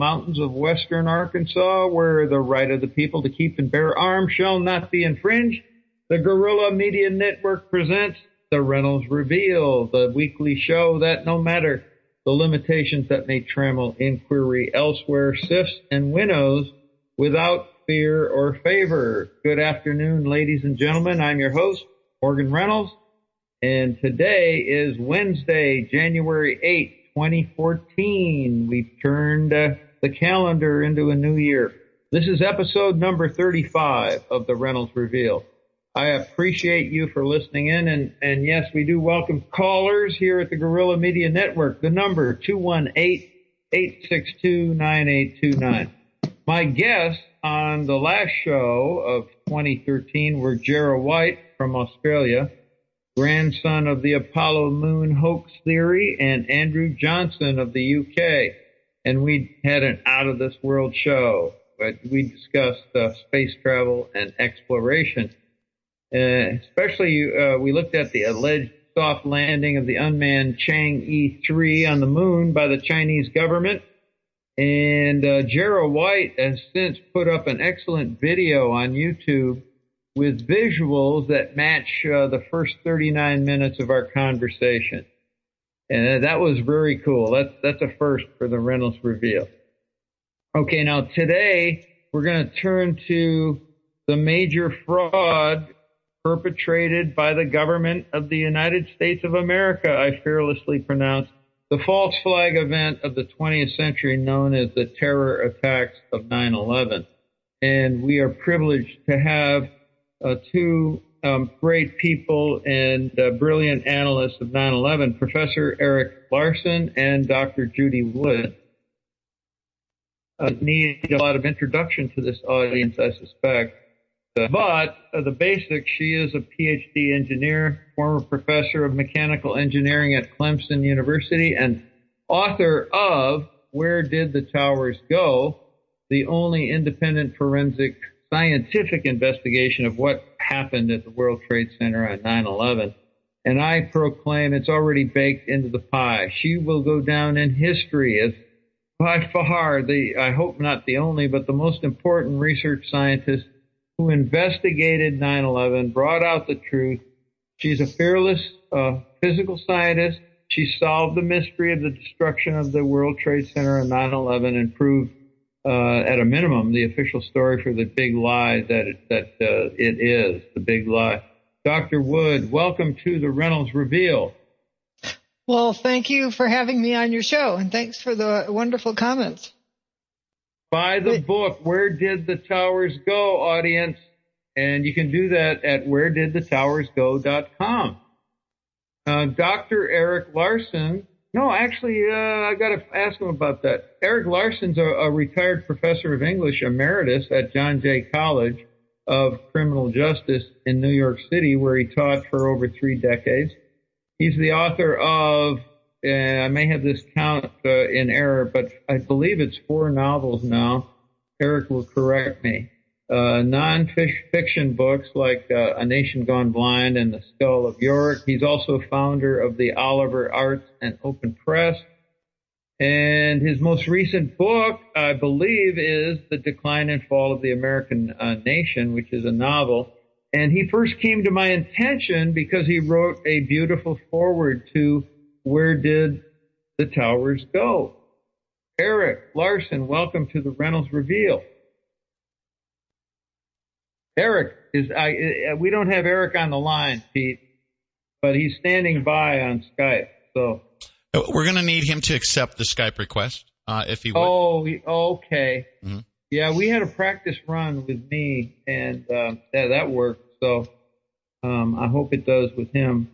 mountains of western Arkansas, where the right of the people to keep and bear arms shall not be infringed, the Guerrilla Media Network presents the Reynolds Reveal, the weekly show that, no matter the limitations that may trammel inquiry elsewhere, sifts and winnows without fear or favor. Good afternoon, ladies and gentlemen. I'm your host, Morgan Reynolds, and today is Wednesday, January 8th, 2014. We've turned the calendar into a new year. This is episode number 35 of the Reynolds Reveal. I appreciate you for listening in, and yes, we do welcome callers here at the Guerrilla Media Network. The number, 218-862-9829. My guests on the last show of 2013 were Gerald White from Australia, grandson of the Apollo moon hoax theory, and Andrew Johnson of the UK. And we had an out-of-this-world show, but we discussed space travel and exploration. Especially, we looked at the alleged soft landing of the unmanned Chang'e 3 on the moon by the Chinese government. And Gerald White has since put up an excellent video on YouTube with visuals that match the first 39 minutes of our conversation. And that was very cool. That's a first for the Reynolds Reveal. Okay, now today we're going to turn to the major fraud perpetrated by the government of the United States of America, I fearlessly pronounce, the false flag event of the 20th century known as the terror attacks of 9/11. And we are privileged to have two great people and brilliant analysts of 9/11, Professor Eric Larsen and Dr. Judy Wood. Need a lot of introduction to this audience, I suspect. But the basics, she is a PhD engineer, former professor of mechanical engineering at Clemson University, and author of Where Did the Towers Go?, the only independent forensic scientific investigation of what happened at the World Trade Center on 9/11. And I proclaim it's already baked into the pie. She will go down in history as by far I hope not the only, but the most important research scientist who investigated 9/11, brought out the truth. She's a fearless physical scientist. She solved the mystery of the destruction of the World Trade Center on 9/11 and proved, at a minimum, the official story for the big lie that it is, the big lie. Dr. Wood, welcome to the Reynolds Reveal. Well, thank you for having me on your show, and thanks for the wonderful comments. Buy the book, Where Did the Towers Go, audience? And you can do that at wheredidthetowersgo.com. Dr. Eric Larsen, no, actually, I got to ask him about that. Eric Larsen's a retired professor of English emeritus at John Jay College of Criminal Justice in New York City, where he taught for over 3 decades. He's the author of, I may have this count in error, but I believe it's 4 novels now. Eric will correct me. Non-fiction books like A Nation Gone Blind and The Skull of Yorick. He's also founder of the Oliver Arts and Open Press. And his most recent book, I believe, is The Decline and Fall of the American Nation, which is a novel. And he first came to my attention because he wrote a beautiful foreword to Where Did the Towers Go? Eric Larsen, welcome to the Reynolds Reveal. Eric we don't have Eric on the line, Pete, but he's standing by on Skype. So we're going to need him to accept the Skype request, if he would. Oh, okay. Mm-hmm. Yeah, we had a practice run with me, and that worked. So I hope it does with him.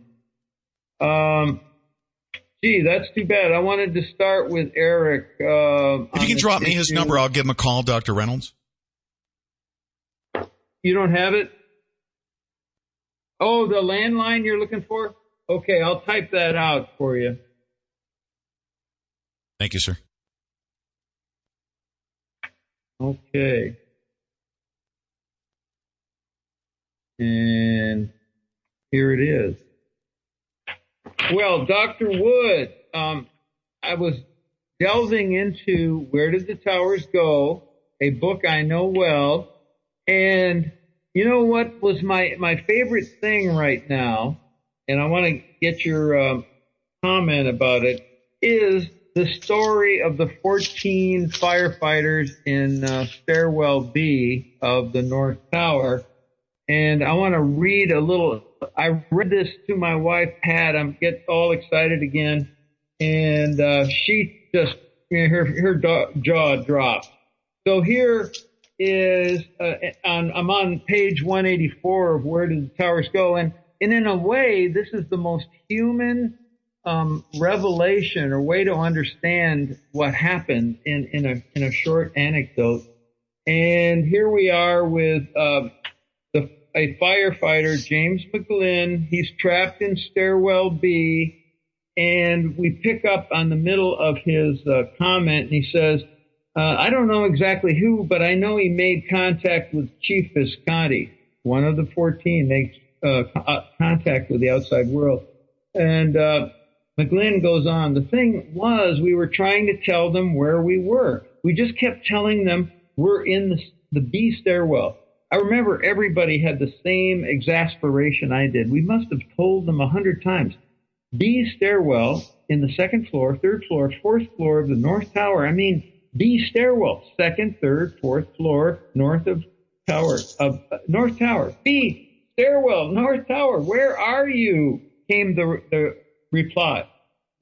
Gee, that's too bad. I wanted to start with Eric. If you can drop me his number, I'll give him a call, Dr. Reynolds. You don't have it? Oh, the landline you're looking for? Okay, I'll type that out for you. Thank you, sir. Okay. And here it is. Well, Dr. Wood, I was delving into Where Did the Towers Go, a book I know well. And you know what was my favorite thing right now, and I want to get your comment about it, is the story of the 14 firefighters in Stairwell B of the North Tower. And I want to read a little. I read this to my wife, Pat. I'm getting all excited again. And she just, her jaw dropped. So here is, I'm on page 184 of Where Did the Towers Go? And in a way, this is the most human revelation or way to understand what happened in a short anecdote. And here we are with a firefighter, James McGlynn. He's trapped in Stairwell B, and we pick up on the middle of his comment, and he says, I don't know exactly who, but I know he made contact with Chief Visconti. One of the 14 makes contact with the outside world. And McGlynn goes on, the thing was, we were trying to tell them where we were. We just kept telling them we're in the B stairwell. I remember everybody had the same exasperation I did. We must have told them 100 times. B stairwell in the second floor, third floor, fourth floor of the North Tower. I mean, B stairwell, second, third, fourth floor, north of Tower, North Tower. B stairwell, North Tower. Where are you? Came the reply.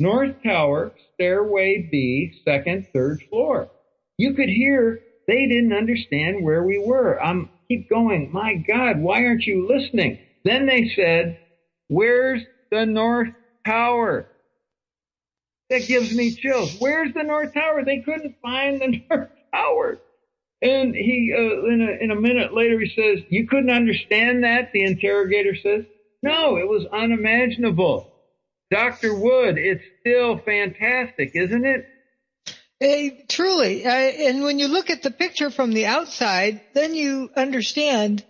North Tower, stairway B, second, third floor. You could hear they didn't understand where we were. Keep going. My God, why aren't you listening? Then they said, where's the North Tower? That gives me chills. Where's the North Tower? They couldn't find the North Tower. And he, in a minute later, he says, you couldn't understand that? The interrogator says, no, it was unimaginable. Dr. Wood, it's still fantastic, isn't it? Truly. And when you look at the picture from the outside, then you understand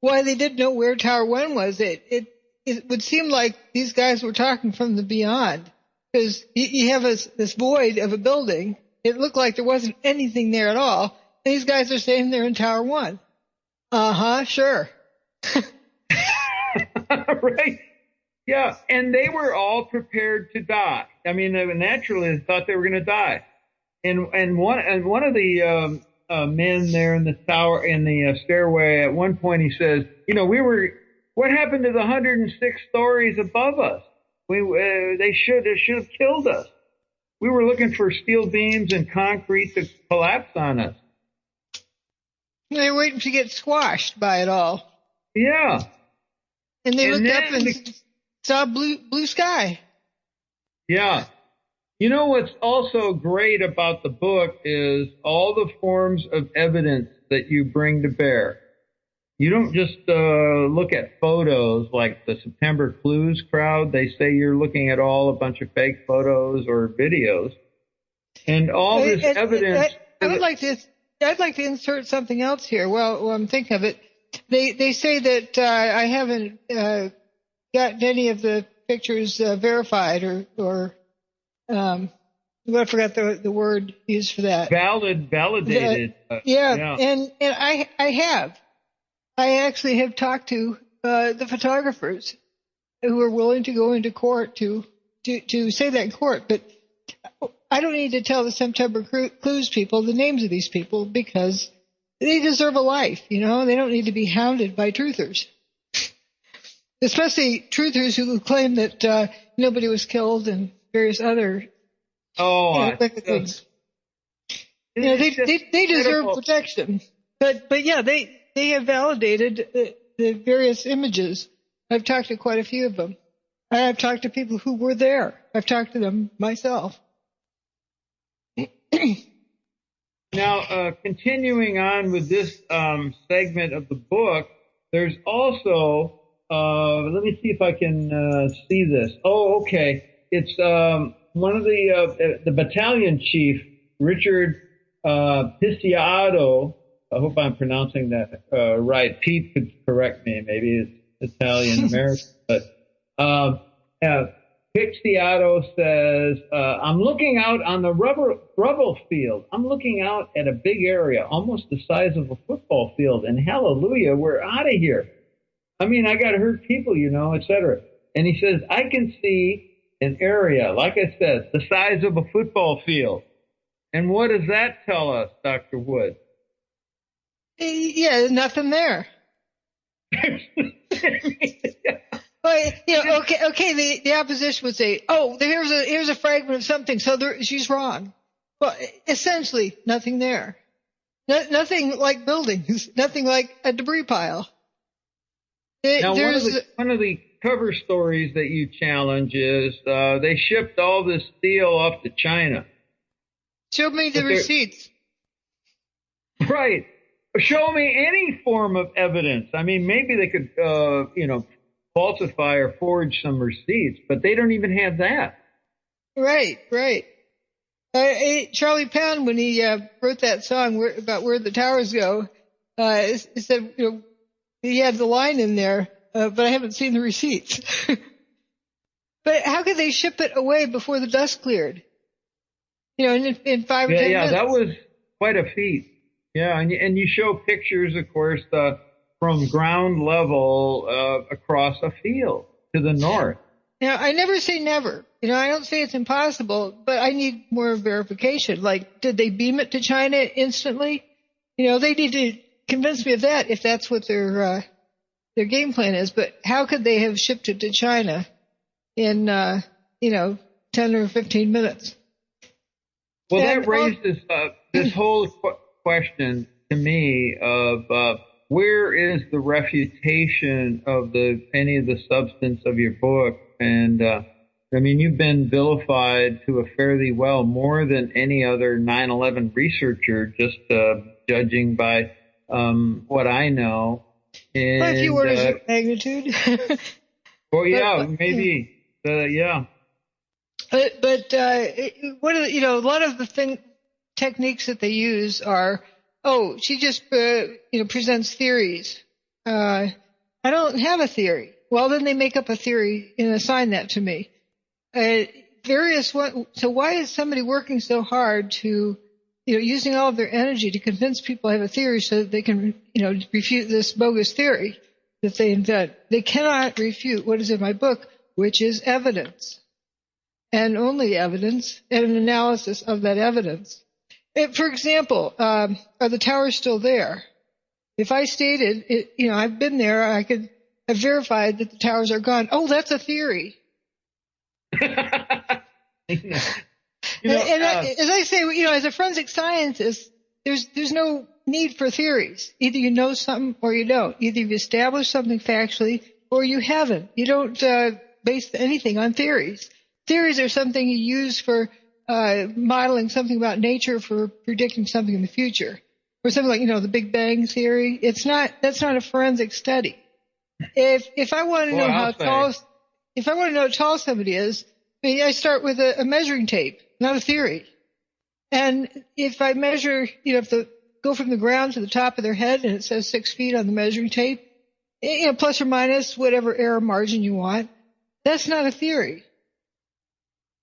why they didn't know where Tower 1 was. It would seem like these guys were talking from the beyond, because you have this void of a building. It looked like there wasn't anything there at all. And these guys are saying they're in Tower 1. Sure. Right. Yeah. And they were all prepared to die. I mean, naturally they thought they were going to die. And one of the men there in the tower, in the stairway, at one point he says, what happened to the 106 stories above us? They should have killed us. We were looking for steel beams and concrete to collapse on us. They were waiting to get squashed by it all. Yeah. And they looked up and saw blue sky. Yeah. You know what's also great about the book is all the forms of evidence that you bring to bear. You don't just look at photos like the September Clues crowd. They say you're looking at all a bunch of fake photos or videos. And all this evidence... I'd like to insert something else here while I'm thinking of it. They say that I haven't gotten any of the pictures verified or I forgot the word used for that. Validated. Yeah. And I have. I actually have talked to the photographers who are willing to go into court to say that in court, but I don't need to tell the September Clues people the names of these people because they deserve a life, They don't need to be hounded by truthers. Especially truthers who claim that nobody was killed and various other things. They deserve protection. But yeah, they have validated the various images. I've talked to quite a few of them. I've talked to people who were there. I've talked to them myself. Now, continuing on with this segment of the book, there's also, let me see if I can see this. Oh, okay. It's one of the battalion chief, Richard Pisciato. I hope I'm pronouncing that right. Pete could correct me. Maybe it's Italian American, but Pixiato says, I'm looking out on the rubble field. I'm looking out at a big area, almost the size of a football field. And hallelujah, we're out of here. I mean, I got to hurt people, et cetera. And he says, I can see an area, like I said, the size of a football field. And what does that tell us, Dr. Wood? Yeah, nothing there. Well, okay. The opposition would say, "Oh, here's a fragment of something." So she's wrong. Well, essentially, nothing there. Nothing like buildings. Nothing like a debris pile. Now, one of the cover stories that you challenge is they shipped all this steel off to China. Show me the receipts. Right. Show me any form of evidence. I mean, maybe they could, falsify or forge some receipts, but they don't even have that. Right. Charlie Pound, when he wrote that song about where the towers go, he said, he had the line in there, but I haven't seen the receipts. But how could they ship it away before the dust cleared? In 5 or 10 minutes. Yeah, that was quite a feat. Yeah, and you show pictures, of course, from ground level across a field to the north. Now, I never say never. I don't say it's impossible, but I need more verification. Like, did they beam it to China instantly? They need to convince me of that if that's what their game plan is. But how could they have shipped it to China in 10 or 15 minutes? Well, that raises this whole question to me of where is the refutation of any of the substance of your book? And you've been vilified to a fairly well more than any other 9/11 researcher, just judging by what I know. And, by a few orders of magnitude. Well, yeah, maybe. Yeah. But what are a lot of the techniques that they use are, she just presents theories. I don't have a theory. Well, then they make up a theory and assign that to me. So why is somebody working so hard to using all of their energy to convince people I have a theory so that they can refute this bogus theory that they invent? They cannot refute what is in my book, which is evidence. And only evidence, and an analysis of that evidence. For example, are the towers still there? If I stated, I've been there, I could have verified that the towers are gone. Oh, that's a theory. As I say, as a forensic scientist, there's no need for theories. Either you know something or you don't. Either you've established something factually or you haven't. You don't base anything on theories. Theories are something you use for modeling something about nature, for predicting something in the future, or something like the Big Bang theory. That's not a forensic study. If I want to know how tall somebody is, I start with a measuring tape, not a theory. And if I measure, go from the ground to the top of their head, and it says 6 feet on the measuring tape, plus or minus whatever error margin you want, that's not a theory.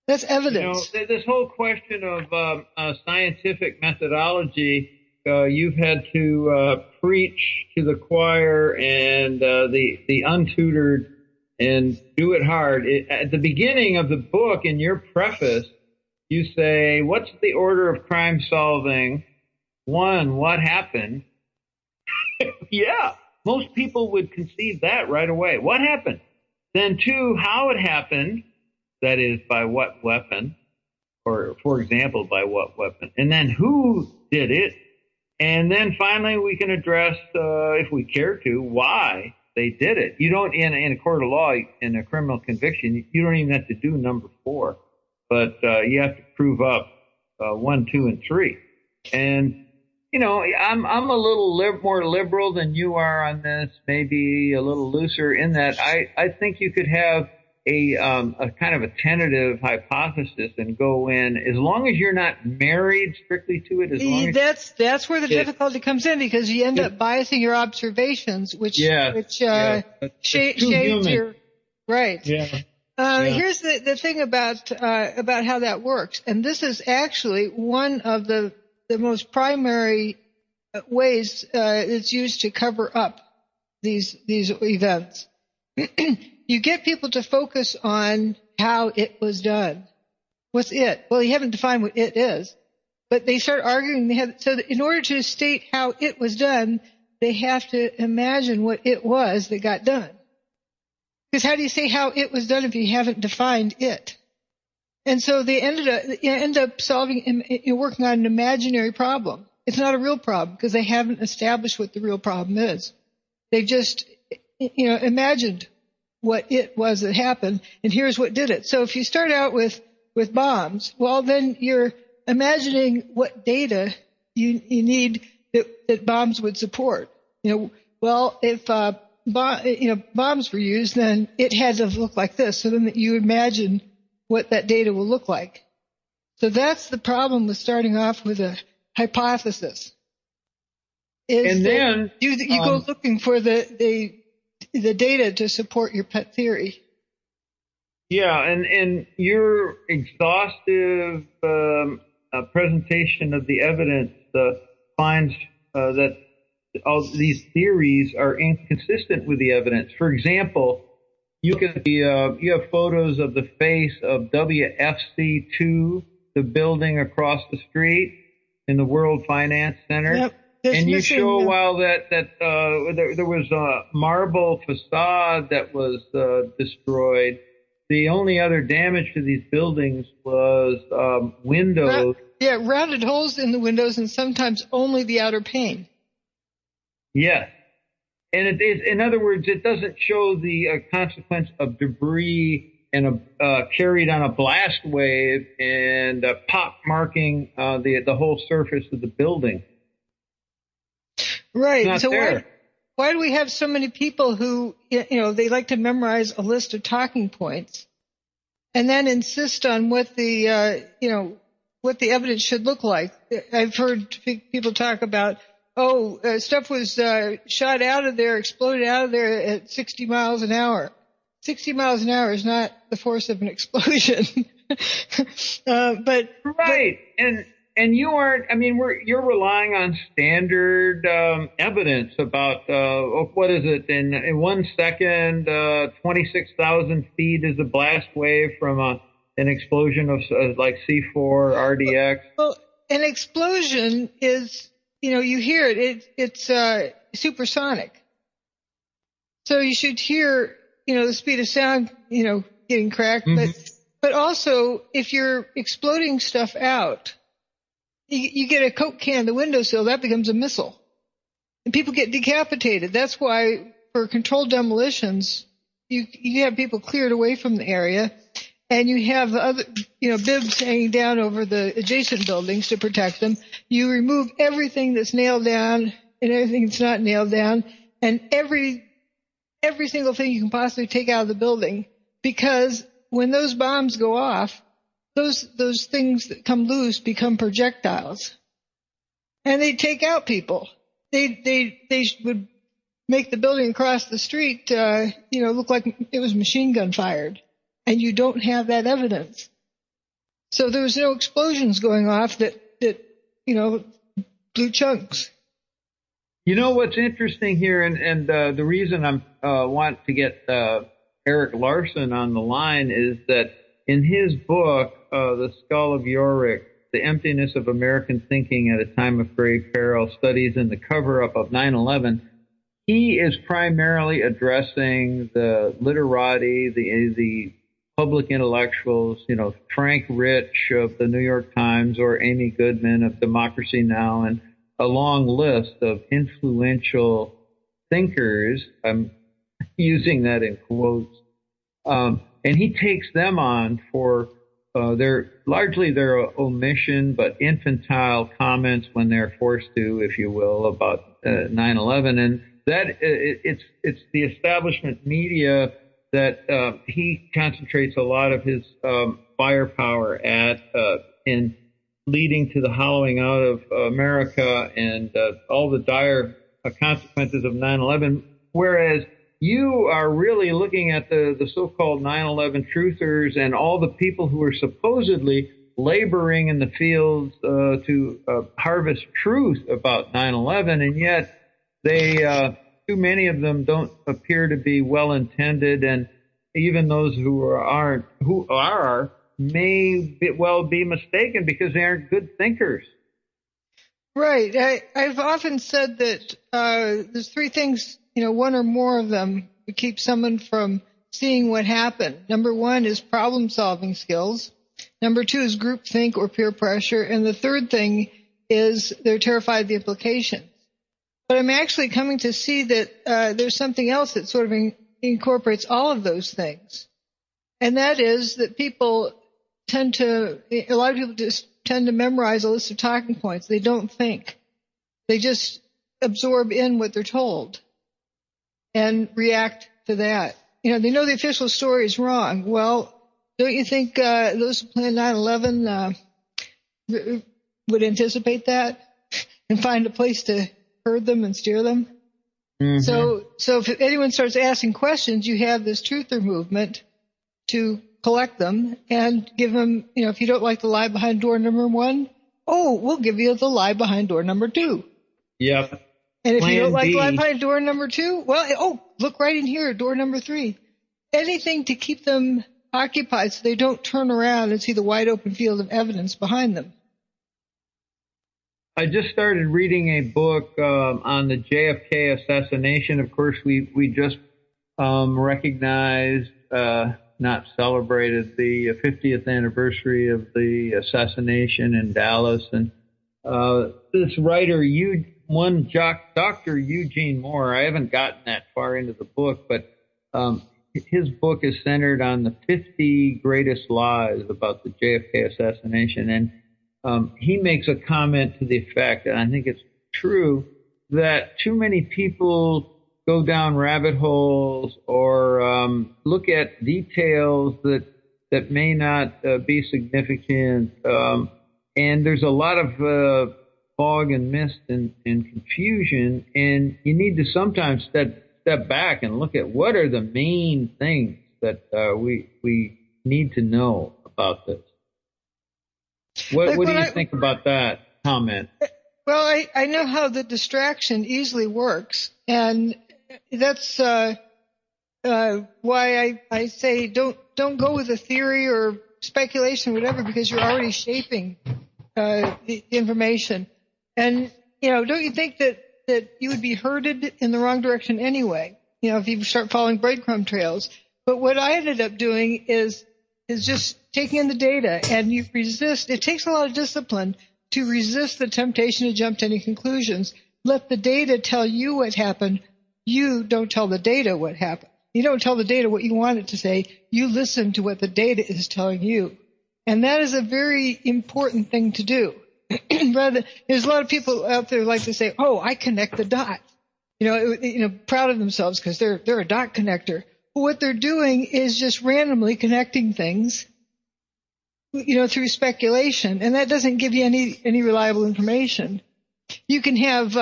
That's evidence. This whole question of scientific methodology, you've had to preach to the choir and the untutored and do it hard. At the beginning of the book, in your preface, you say, what's the order of crime solving? 1, what happened? Yeah, most people would concede that right away. What happened? Then 2, how it happened. That is, by what weapon, or, for example, by what weapon, and then who did it, and then finally we can address, if we care to, why they did it. You don't, in a court of law, in a criminal conviction, you don't even have to do number 4, but you have to prove up 1, 2, and 3. And I'm a little more liberal than you are on this, maybe a little looser in that I think you could have a kind of a tentative hypothesis and go in, as long as you're not married strictly to it. As long as that's where the difficulty comes in, because you end up biasing your observations, which shades your right. Yeah. Here's the thing about how that works, and this is actually one of the most primary ways it's used to cover up these events. You get people to focus on how it was done. What's it? Well, you haven't defined what it is, but they start arguing. So in order to state how it was done, they have to imagine what it was that got done. Because how do you say how it was done if you haven't defined it? And so they end up working on an imaginary problem. It's not a real problem because they haven't established what the real problem is. They've just, imagined what it was that happened, and here's what did it. So if you start out with bombs, well, then you're imagining what data you need that bombs would support. If bombs were used, then it had to look like this. So then you imagine what that data will look like. So that's the problem with starting off with a hypothesis. And then you go looking for the data to support your pet theory. Yeah, and your exhaustive presentation of the evidence finds that all these theories are inconsistent with the evidence. For example, you have photos of the face of WFC2, the building across the street in the World Finance Center. Yep. And you show while that there was a marble facade that was destroyed. The only other damage to these buildings was windows. Rounded holes in the windows, and sometimes only the outer pane. Yes. And it is, in other words, it doesn't show the consequence of debris and carried on a blast wave and pop marking the whole surface of the building. Right. So why do we have so many people who, they like to memorize a list of talking points and then insist on what the evidence should look like? I've heard people talk about, stuff was shot out of there, exploded out of there at 60 miles an hour. 60 miles an hour is not the force of an explosion. And you aren't, you're relying on standard evidence about, what is it, in 1 second, 26,000 feet is a blast wave from an explosion of like C4 RDX. Well, an explosion is, you hear it, it's supersonic. So you should hear, the speed of sound, getting cracked. Mm-hmm. But also, if you're exploding stuff out, you get a Coke can in the windowsill, that becomes a missile. And people get decapitated. That's why for controlled demolitions, you have people cleared away from the area, and you have other, bibs hanging down over the adjacent buildings to protect them. You remove everything that's nailed down and everything that's not nailed down, and every single thing you can possibly take out of the building, because when those bombs go off, those things that come loose become projectiles, and they take out people. They would make the building across the street, look like it was machine gun fired, and you don't have that evidence. So there was no explosions going off that blew chunks. What's interesting here, and the reason I want to get Eric Larsen on the line is that in his book, The Skull of Yorick, The Emptiness of American Thinking at a Time of Grave Peril, Studies in the Cover-Up of 9/11, he is primarily addressing the literati, the public intellectuals, Frank Rich of the New York Times or Amy Goodman of Democracy Now! And a long list of influential thinkers. I'm using that in quotes. And he takes them on for their omission but infantile comments when they're forced to, if you will, about 9/11. And that it's the establishment media that he concentrates a lot of his firepower at in leading to the hollowing out of America and all the dire consequences of 9/11. Whereas you are really looking at the so-called 9/11 truthers and all the people who are supposedly laboring in the fields to harvest truth about 9/11, and yet they too many of them don't appear to be well-intended, and even those who are may well be mistaken because they aren't good thinkers. Right. I've often said that there's three things, one or more of them would keep someone from seeing what happened. Number one is problem-solving skills. Number two is groupthink or peer pressure. And the third thing is they're terrified of the implications. But I'm actually coming to see that there's something else that sort of incorporates all of those things. And that is that a lot of people just tend to memorize a list of talking points. They don't think. They just absorb in what they're told and react to that. They know the official story is wrong. Well, don't you think those who planned 9/11 would anticipate that and find a place to herd them and steer them? Mm-hmm. So if anyone starts asking questions, you have this truther movement to collect them and give them, if you don't like the lie behind door number 1, we'll give you the lie behind door number 2. Yep. And if you don't like the lie behind door number 2, look right in here, door number 3. Anything to keep them occupied so they don't turn around and see the wide open field of evidence behind them. I just started reading a book on the JFK assassination. Of course, we just recognized, not celebrated, the 50th anniversary of the assassination in Dallas. And this writer, Dr. Eugene Moore, I haven't gotten that far into the book, but his book is centered on the 50 greatest lies about the JFK assassination. And he makes a comment to the effect, and I think it's true, that too many people go down rabbit holes or look at details that may not be significant. And there's a lot of fog and mist and confusion, and you need to sometimes step back and look at what are the main things that we need to know about this. What do you think about that comment? Well, I know how the distraction easily works, and that's why I say don't go with a theory or speculation or whatever, because you're already shaping the information. And don't you think that you would be herded in the wrong direction anyway? If you start following breadcrumb trails. But what I ended up doing is just taking in the data, and you resist. It takes a lot of discipline to resist the temptation to jump to any conclusions. Let the data tell you what happened. You don't tell the data what happened. You don't tell the data what you want it to say. You listen to what the data is telling you. And that is a very important thing to do. There's a lot of people out there who like to say, I connect the dots. Proud of themselves because they're a dot connector. But what they're doing is just randomly connecting things, through speculation. And that doesn't give you any reliable information. You can have,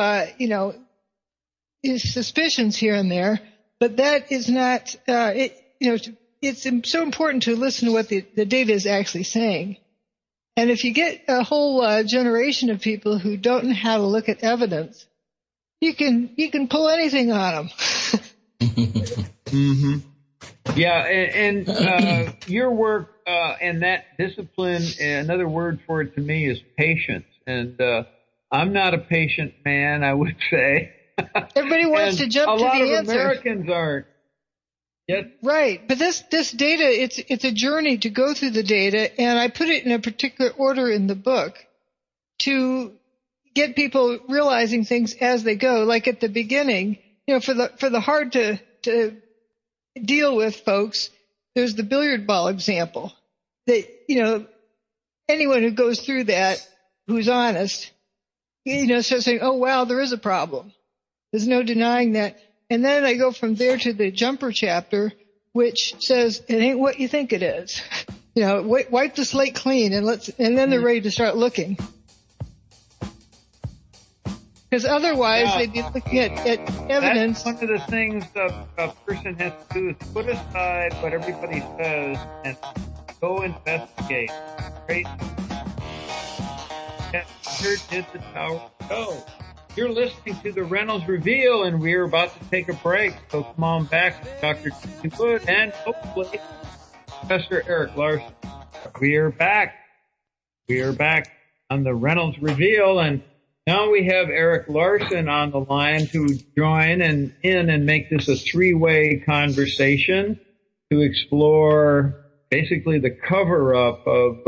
suspicions here and there, but that is not, it's so important to listen to what the data is actually saying. And if you get a whole generation of people who don't know how to look at evidence, you can pull anything on them. Mm-hmm. Yeah, and your work and that discipline, another word for it to me is patience. And I'm not a patient man, I would say. Everybody wants to jump to the answer. A lot of Americans aren't. Yes. Right, but this data, it's a journey to go through the data, and I put it in a particular order in the book to get people realizing things as they go. Like at the beginning, for the hard to deal with folks, there's the billiard ball example. That anyone who goes through that, who's honest, starts saying, "Oh wow, there is a problem." There's no denying that. And then I go from there to the jumper chapter, which says it ain't what you think it is. Wipe the slate clean and then they're ready to start looking. Because otherwise they'd be looking at evidence. That's one of the things a person has to do is put aside what everybody says and go investigate. Great. Where did the tower go? You're listening to the Reynolds Reveal, and we're about to take a break. So come on back to Dr. Judy Wood and hopefully Professor Eric Larsen. We are back. We are back on the Reynolds Reveal, and now we have Eric Larsen on the line to join and make this a three-way conversation to explore basically the cover-up of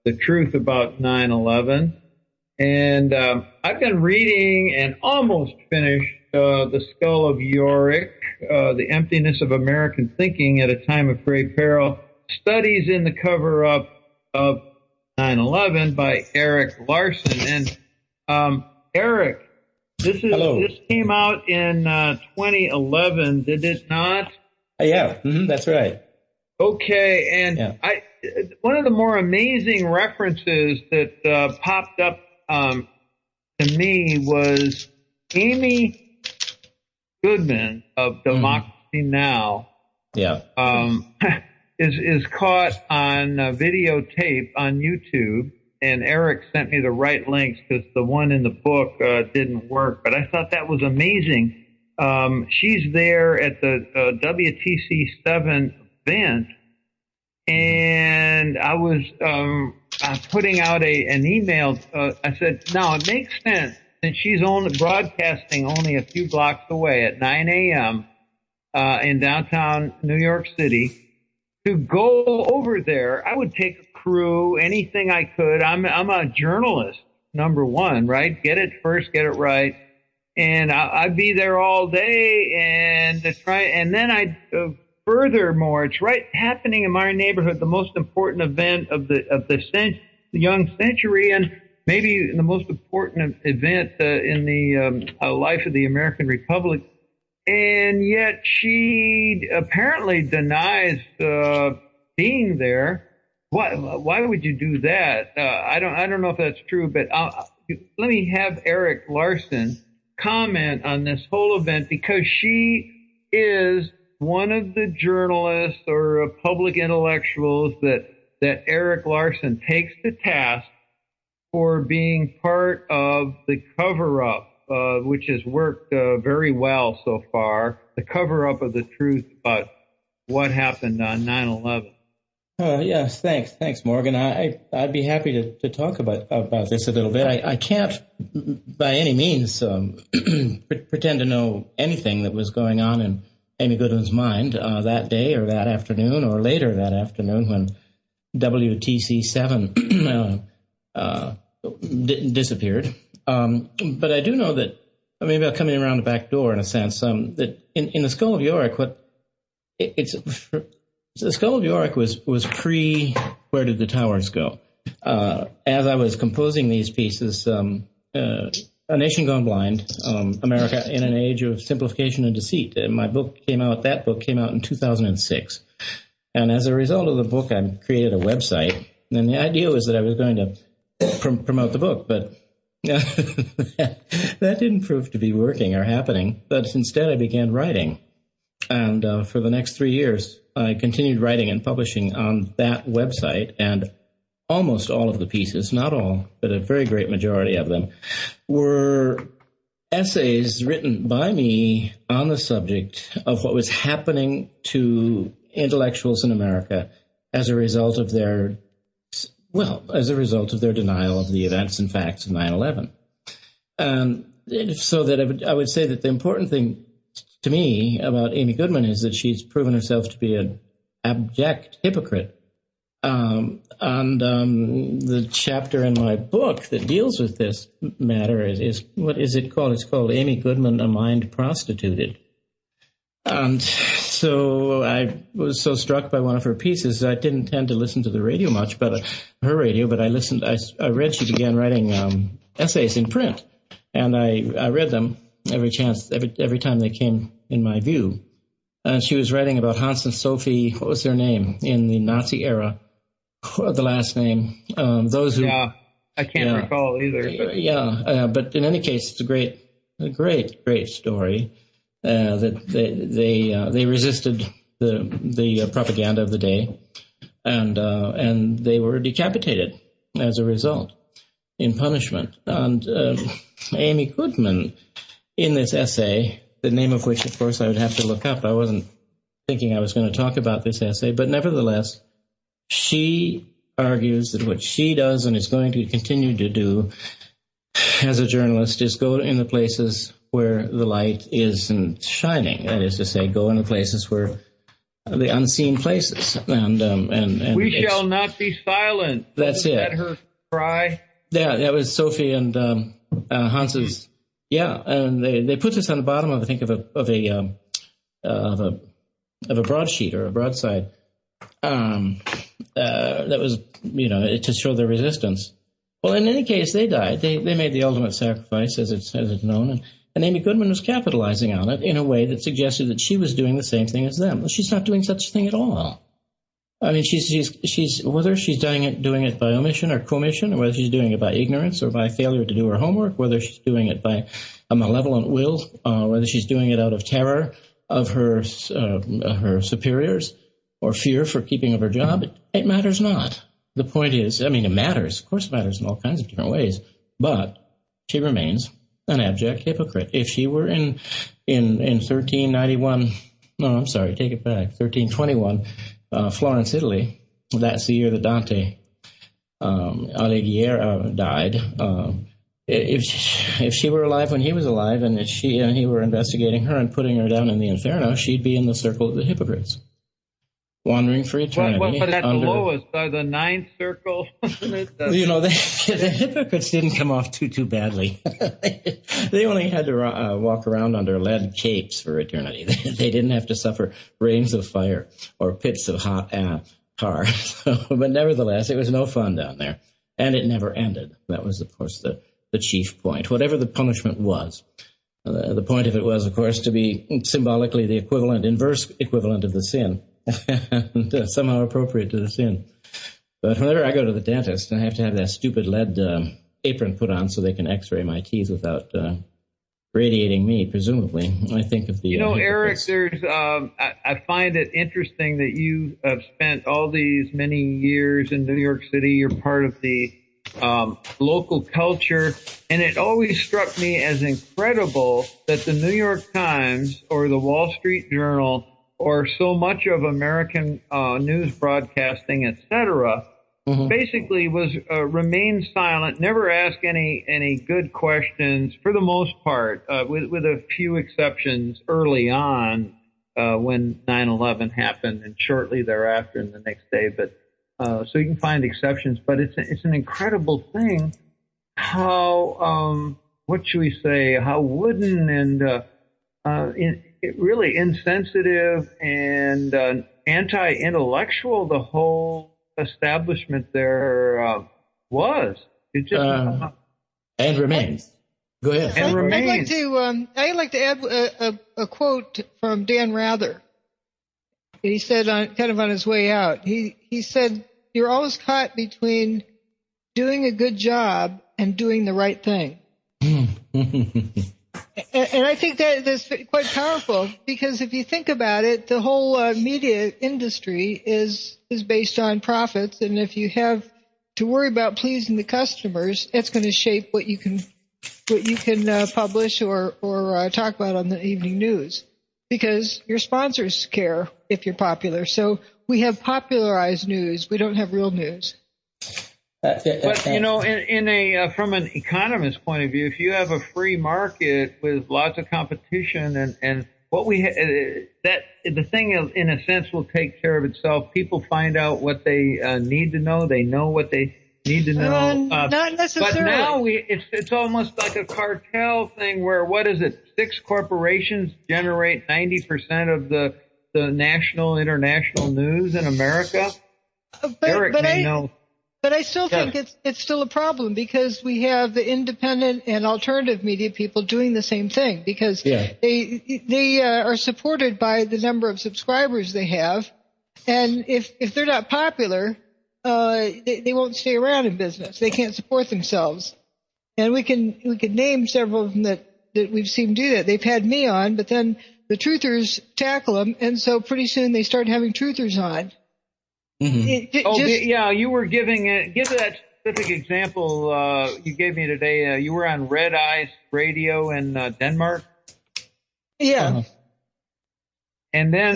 the truth about 9/11. And I've been reading and almost finished The Skull of Yorick, The Emptiness of American Thinking at a Time of Great Peril, Studies in the Cover-Up of 9/11 by Eric Larsen. And Eric, this came out in 2011, did it not? Yeah, that's right. Okay, and one of the more amazing references that popped up to me was Amy Goodman of Democracy Now. Yeah. Is caught on videotape on YouTube, and Eric sent me the right links because the one in the book didn't work, but I thought that was amazing. She's there at the WTC7 event, and I was putting out an email. I said, now it makes sense that she's broadcasting only a few blocks away at 9 a.m. In downtown New York City. To go over there, I would take a crew, anything I could. I'm a journalist, number one, right? Get it first, get it right. And I'd be there all day and then furthermore, it's right happening in my neighborhood, the most important event of the young century, and maybe the most important event in the life of the American Republic. And yet she apparently denies being there. Why would you do that? I don't know if that's true, but let me have Eric Larsen comment on this whole event, because she is one of the journalists or public intellectuals that Eric Larsen takes to task for being part of the cover-up. Which has worked very well so far, the cover-up of the truth about what happened on 9/11. Yes, thanks, Morgan. I'd be happy to talk about this a little bit. I can't, by any means, pretend to know anything that was going on in Amy Goodman's mind that day or that afternoon or later that afternoon when WTC7 disappeared. But I do know that, maybe I'm coming around the back door in a sense, that in the Skull of Yorick, the Skull of Yorick was pre Where Did the Towers Go? As I was composing these pieces, A Nation Gone Blind, America in an Age of Simplification and Deceit. That book came out in 2006. And as a result of the book, I created a website. And the idea was that I was going to promote the book, but that didn't prove to be working or happening, but instead I began writing. And for the next 3 years, I continued writing and publishing on that website, and almost all of the pieces, not all, but a very great majority of them, were essays written by me on the subject of what was happening to intellectuals in America as a result of their denial of the events and facts of 9/11. So that I would say that the important thing to me about Amy Goodman is that she's proven herself to be an abject hypocrite. The chapter in my book that deals with this matter is what is it called? It's called Amy Goodman, A Mind Prostituted. And so I was so struck by one of her pieces, I didn't tend to listen to the radio much, but her radio, but I read she began writing essays in print, and I read them every time they came in my view. And she was writing about Hans and Sophie, what was their name, in the Nazi era, the last name, those who I can't recall either. But. But in any case, it's a great story. That they resisted the propaganda of the day, and they were decapitated as a result in punishment. And Amy Goodman, in this essay, the name of which, of course, I would have to look up. I wasn't thinking I was going to talk about this essay, but nevertheless, she argues that what she does and is going to continue to do as a journalist is go in the places where the light isn't shining. That is to say, go in the places where the unseen places. And we shall not be silent. That's it. That her cry? Yeah, that was Sophie and Hans's. Yeah, and they put this on the bottom of, I think, of a broadsheet or a broadside. That was, to show their resistance. Well, in any case, they died. They made the ultimate sacrifice, as it's known, and Amy Goodman was capitalizing on it in a way that suggested that she was doing the same thing as them. Well, she's not doing such a thing at all. I mean, she's whether she's doing it by omission or commission, or whether she's doing it by ignorance or by failure to do her homework, whether she's doing it by a malevolent will, whether she's doing it out of terror of her superiors or fear for keeping of her job, it matters not. The point is, I mean, it matters. Of course it matters in all kinds of different ways. But she remains an abject hypocrite. If she were in 1391, no, I'm sorry, take it back, 1321, Florence, Italy, that's the year that Dante Alighieri died. If she were alive when he was alive, and if she and he were investigating her and putting her down in the inferno, she'd be in the circle of the hypocrites, wandering for eternity. But at the lowest, the ninth circle. The hypocrites didn't come off too badly. They only had to walk around under lead capes for eternity. They didn't have to suffer rains of fire or pits of hot tar. But nevertheless, it was no fun down there, and it never ended. That was, of course, the chief point. Whatever the punishment was, the point of it was, of course, to be symbolically the inverse equivalent of the sin. And somehow appropriate to the sin. But whenever I go to the dentist, I have to have that stupid lead apron put on so they can x-ray my teeth without radiating me, presumably. I think of the... Eric, there's I find it interesting that you have spent all these many years in New York City. You're part of the local culture, and it always struck me as incredible that the New York Times or the Wall Street Journal or so much of American news broadcasting, etc., basically remained silent, never asked any good questions for the most part, with a few exceptions early on when 9/11 happened and shortly thereafter and the next day. But so you can find exceptions, but it's an incredible thing how what should we say, how wooden and really insensitive and anti-intellectual the whole establishment there was. It just and remains. Go ahead. And remains. I'd like to add a quote from Dan Rather. He said, kind of on his way out, he said, "You're always caught between doing a good job and doing the right thing." And I think that's quite powerful, because if you think about it, the whole media industry is based on profits, and if you have to worry about pleasing the customers, it's going to shape what you can publish or talk about on the evening news, because your sponsors care if you're popular. So we have popularized news. We don't have real news. But from an economist's point of view, if you have a free market with lots of competition and what we that the thing in a sense will take care of itself. People find out what they need to know. They know what they need to know. Not necessarily. But now it's almost like a cartel thing where, what is it? 6 corporations generate 90% of the national, international news in America. Eric may know. But I still think it's still a problem, because we have the independent and alternative media people doing the same thing, because they are supported by the number of subscribers they have, and if they're not popular, they won't stay around in business. They can't support themselves. And we can name several of them that we've seen do that. They've had me on, but then the truthers tackle them, and so pretty soon they start having truthers on. Mm-hmm. You were give that specific example you gave me today. You were on Red Ice Radio in Denmark. Yeah. Uh-huh. And then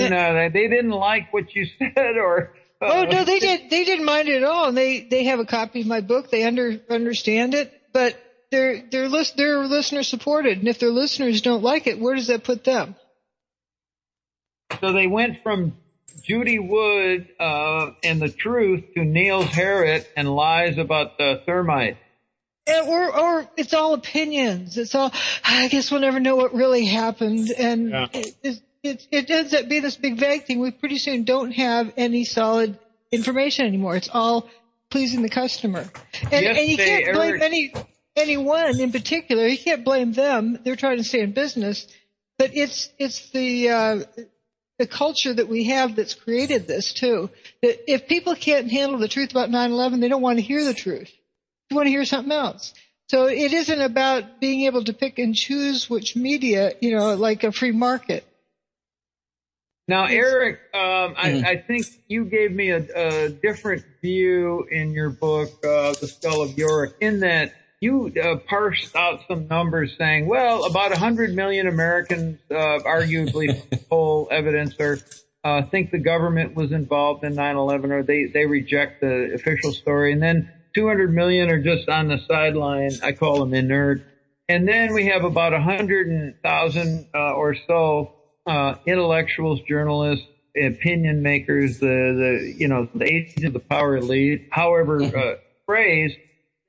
they didn't like what you said, or oh no, they didn't mind it at all. And they have a copy of my book. They understand it, but they're listener supported. And if their listeners don't like it, where does that put them? So they went from Judy Wood and the truth to Niels Harrit and lies about the thermite. Or it's all opinions. It's all, I guess we'll never know what really happened. And it ends up being this big vague thing. We pretty soon don't have any solid information anymore. It's all pleasing the customer. And you can't blame anyone in particular. You can't blame them. They're trying to stay in business. But it's the culture that we have that's created this too. That if people can't handle the truth about 9/11, they don't want to hear the truth. They want to hear something else. So it isn't about being able to pick and choose which media, like a free market. Now, Eric, I think you gave me a different view in your book, The Skull of Yorick, in that you parsed out some numbers saying, well, about 100 million Americans, arguably poll evidence, or think the government was involved in 9/11, or they reject the official story. And then 200 million are just on the sideline. I call them inert. And then we have about 100,000 or so intellectuals, journalists, opinion makers, the agents of the power elite, however phrased,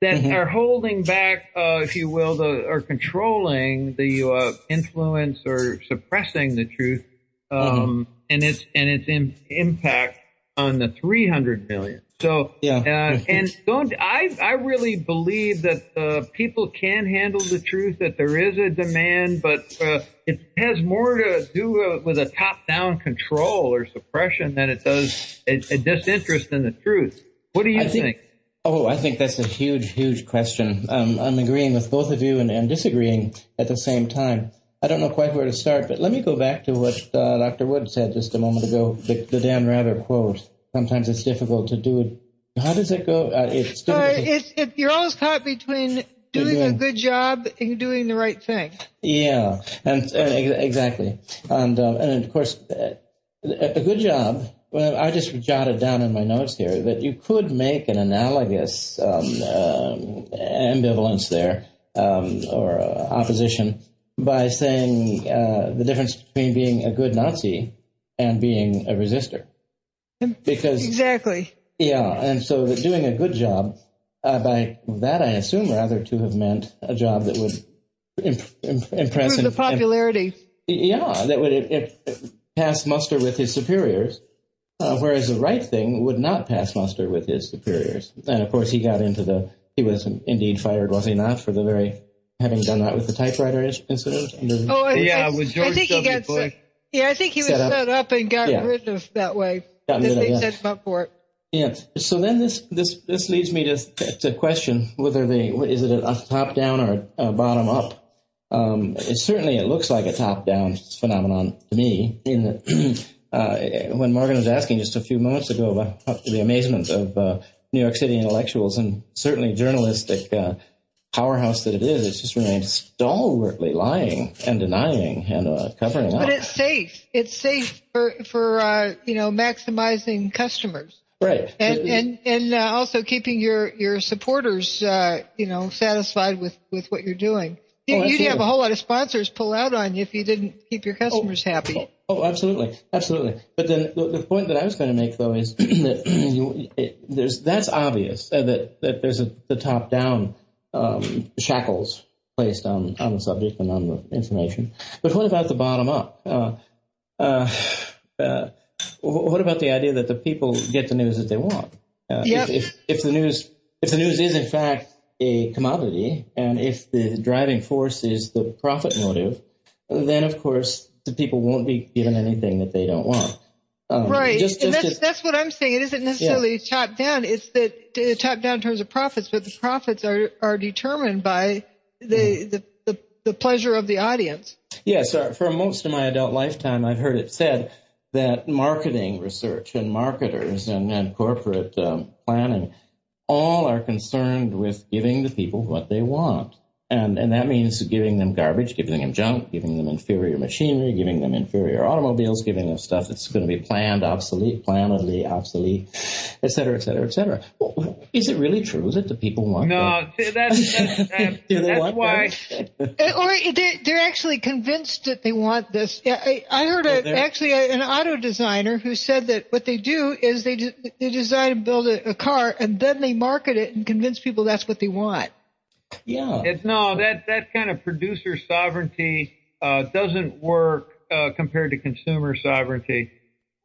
that are holding back, if you will, or controlling the influence or suppressing the truth, and its impact on the 300 million. So, I really believe that people can handle the truth, that there is a demand, but it has more to do with a top-down control or suppression than it does a disinterest in the truth. What do you think? I think that's a huge, huge question. I'm agreeing with both of you and disagreeing at the same time. I don't know quite where to start, but let me go back to what Dr. Wood said just a moment ago, the Dan Rather quote. Sometimes it's difficult to do it. How does it go? It's difficult. You're always caught between doing a good job and doing the right thing. Yeah, and exactly. And of course, a good job. Well, I just jotted down in my notes here that you could make an analogous ambivalence there, or opposition, by saying the difference between being a good Nazi and being a resistor. Because exactly. Yeah, and so that doing a good job, by that I assume rather to have meant a job that would impress the popularity. That would pass muster with his superiors. Whereas the right thing would not pass muster with his superiors. And of course he was indeed fired, was he not, for having done that with the typewriter incident? With George W. Bush. I think he was set up and got rid of that way. They set him up for it. Yeah. So then this leads me to question whether is it a top down or a bottom up? It looks like a top down phenomenon to me. In that when Morgan was asking just a few moments ago about the amazement of New York City intellectuals and certainly journalistic powerhouse that it is, it's just remained stalwartly lying and denying and covering up. But it's safe. It's safe for maximizing customers. Right. And also keeping your supporters, satisfied with what you're doing. You'd have a whole lot of sponsors pull out on you if you didn't keep your customers happy. Oh, absolutely. Absolutely. But then the point that I was going to make, though, is that that's obvious, that there's the top-down shackles placed on the subject and on the information. But what about the bottom-up? What about the idea that the people get the news that they want? If the news is in fact a commodity, and if the driving force is the profit motive, then of course the people won't be given anything that they don't want. Right. That's what I'm saying. It isn't necessarily top down. It's that top down in terms of profits, but the profits are determined by the pleasure of the audience. Yes. For most of my adult lifetime, I've heard it said that marketing research and marketers and corporate planning all are concerned with giving the people what they want. And that means giving them garbage, giving them junk, giving them inferior machinery, giving them inferior automobiles, giving them stuff that's going to be plannedly obsolete, et cetera, et cetera, et cetera. Well, is it really true that the people want that? No, that's why. Or they're actually convinced that they want this. I heard an auto designer who said that what they do is they design and build a car, and then they market it and convince people that's what they want. Yeah. That kind of producer sovereignty doesn't work compared to consumer sovereignty.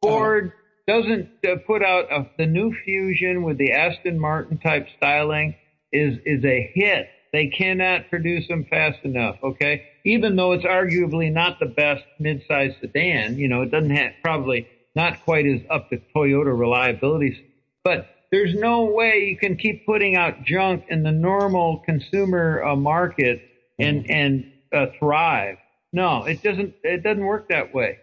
Ford doesn't put out the new Fusion with the Aston Martin type styling is a hit. They cannot produce them fast enough. Okay, even though it's arguably not the best mid-size sedan, it doesn't have probably not quite as up to Toyota reliability, but there's no way you can keep putting out junk in the normal consumer market and thrive. No, it doesn't work that way.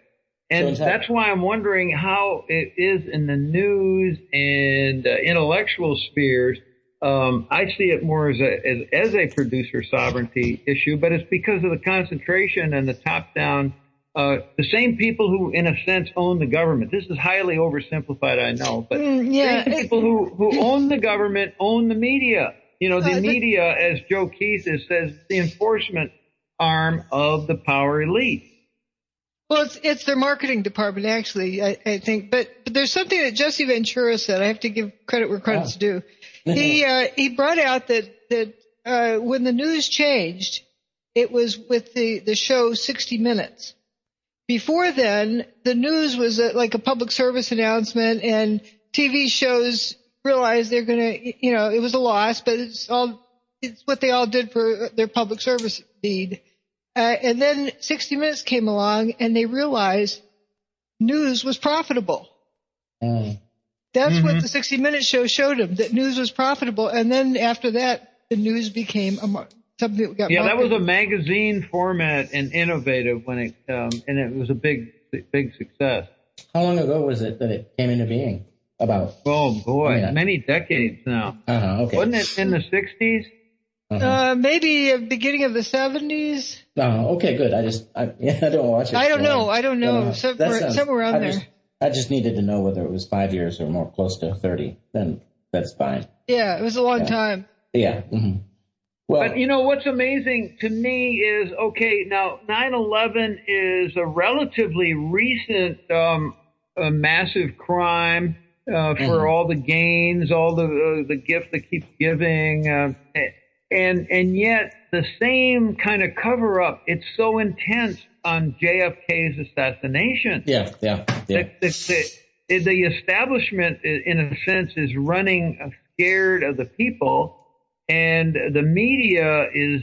And that's why I'm wondering how it is in the news and intellectual spheres. I see it more as a producer sovereignty issue, but it's because of the concentration and the top-down. The same people who, in a sense, own the government. This is highly oversimplified, I know, but the people who own the government own the media. The media, as Joe Keith says, the enforcement arm of the power elite. Well, it's their marketing department, actually, I think. But there's something that Jesse Ventura said. I have to give credit where credit's due. He brought out that when the news changed, it was with the show 60 Minutes. Before then, the news was like a public service announcement, and TV shows realized they're going to, it was a loss, but it's what they all did for their public service need. And then 60 Minutes came along, and they realized news was profitable. That's what the 60 Minutes show showed them, that news was profitable. And then after that, the news became something that got marketed. That was a magazine format and innovative when it and it was a big success. How long ago was it that it came into being? About? Oh boy, many decades now. Okay. Wasn't it in the 60s? Maybe beginning of the 70s. Okay, good. I don't watch it. I don't know. Somewhere around there. I just needed to know whether it was 5 years or more close to 30. Then that's fine. Yeah, it was a long time. Yeah. Mm-hmm. Well, but what's amazing to me is, now 9/11 is a relatively recent massive crime for all the gains, all the gift that keeps giving, and yet the same kind of cover up. It's so intense on JFK's assassination. Yeah. The establishment, in a sense, is running scared of the people. And the media is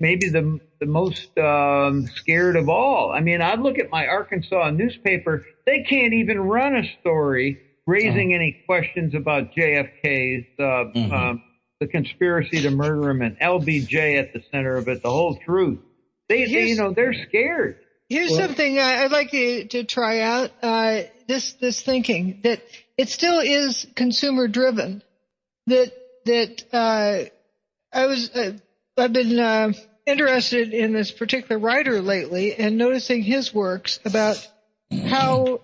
maybe the most scared of all. I mean, I look at my Arkansas newspaper; they can't even run a story raising any questions about JFK's the conspiracy to murder him and LBJ at the center of it, the whole truth. They're scared. Here's something I'd like you to try out. This thinking that it still is consumer driven. I've been interested in this particular writer lately and noticing his works about how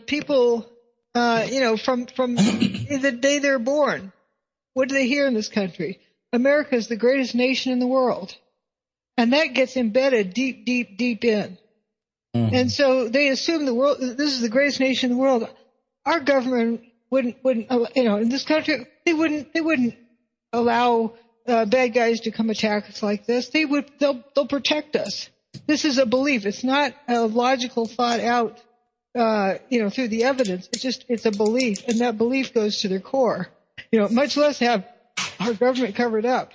people, from the day they're born, what do they hear in this country? America is the greatest nation in the world. And that gets embedded deep, deep, deep in. And so they assume this is the greatest nation in the world. Our government wouldn't, in this country, they wouldn't allow bad guys to come attack us like this. They'll protect us. This is a belief. It's not a logical thought out, through the evidence. It's a belief, and that belief goes to their core. Much less have our government covered up.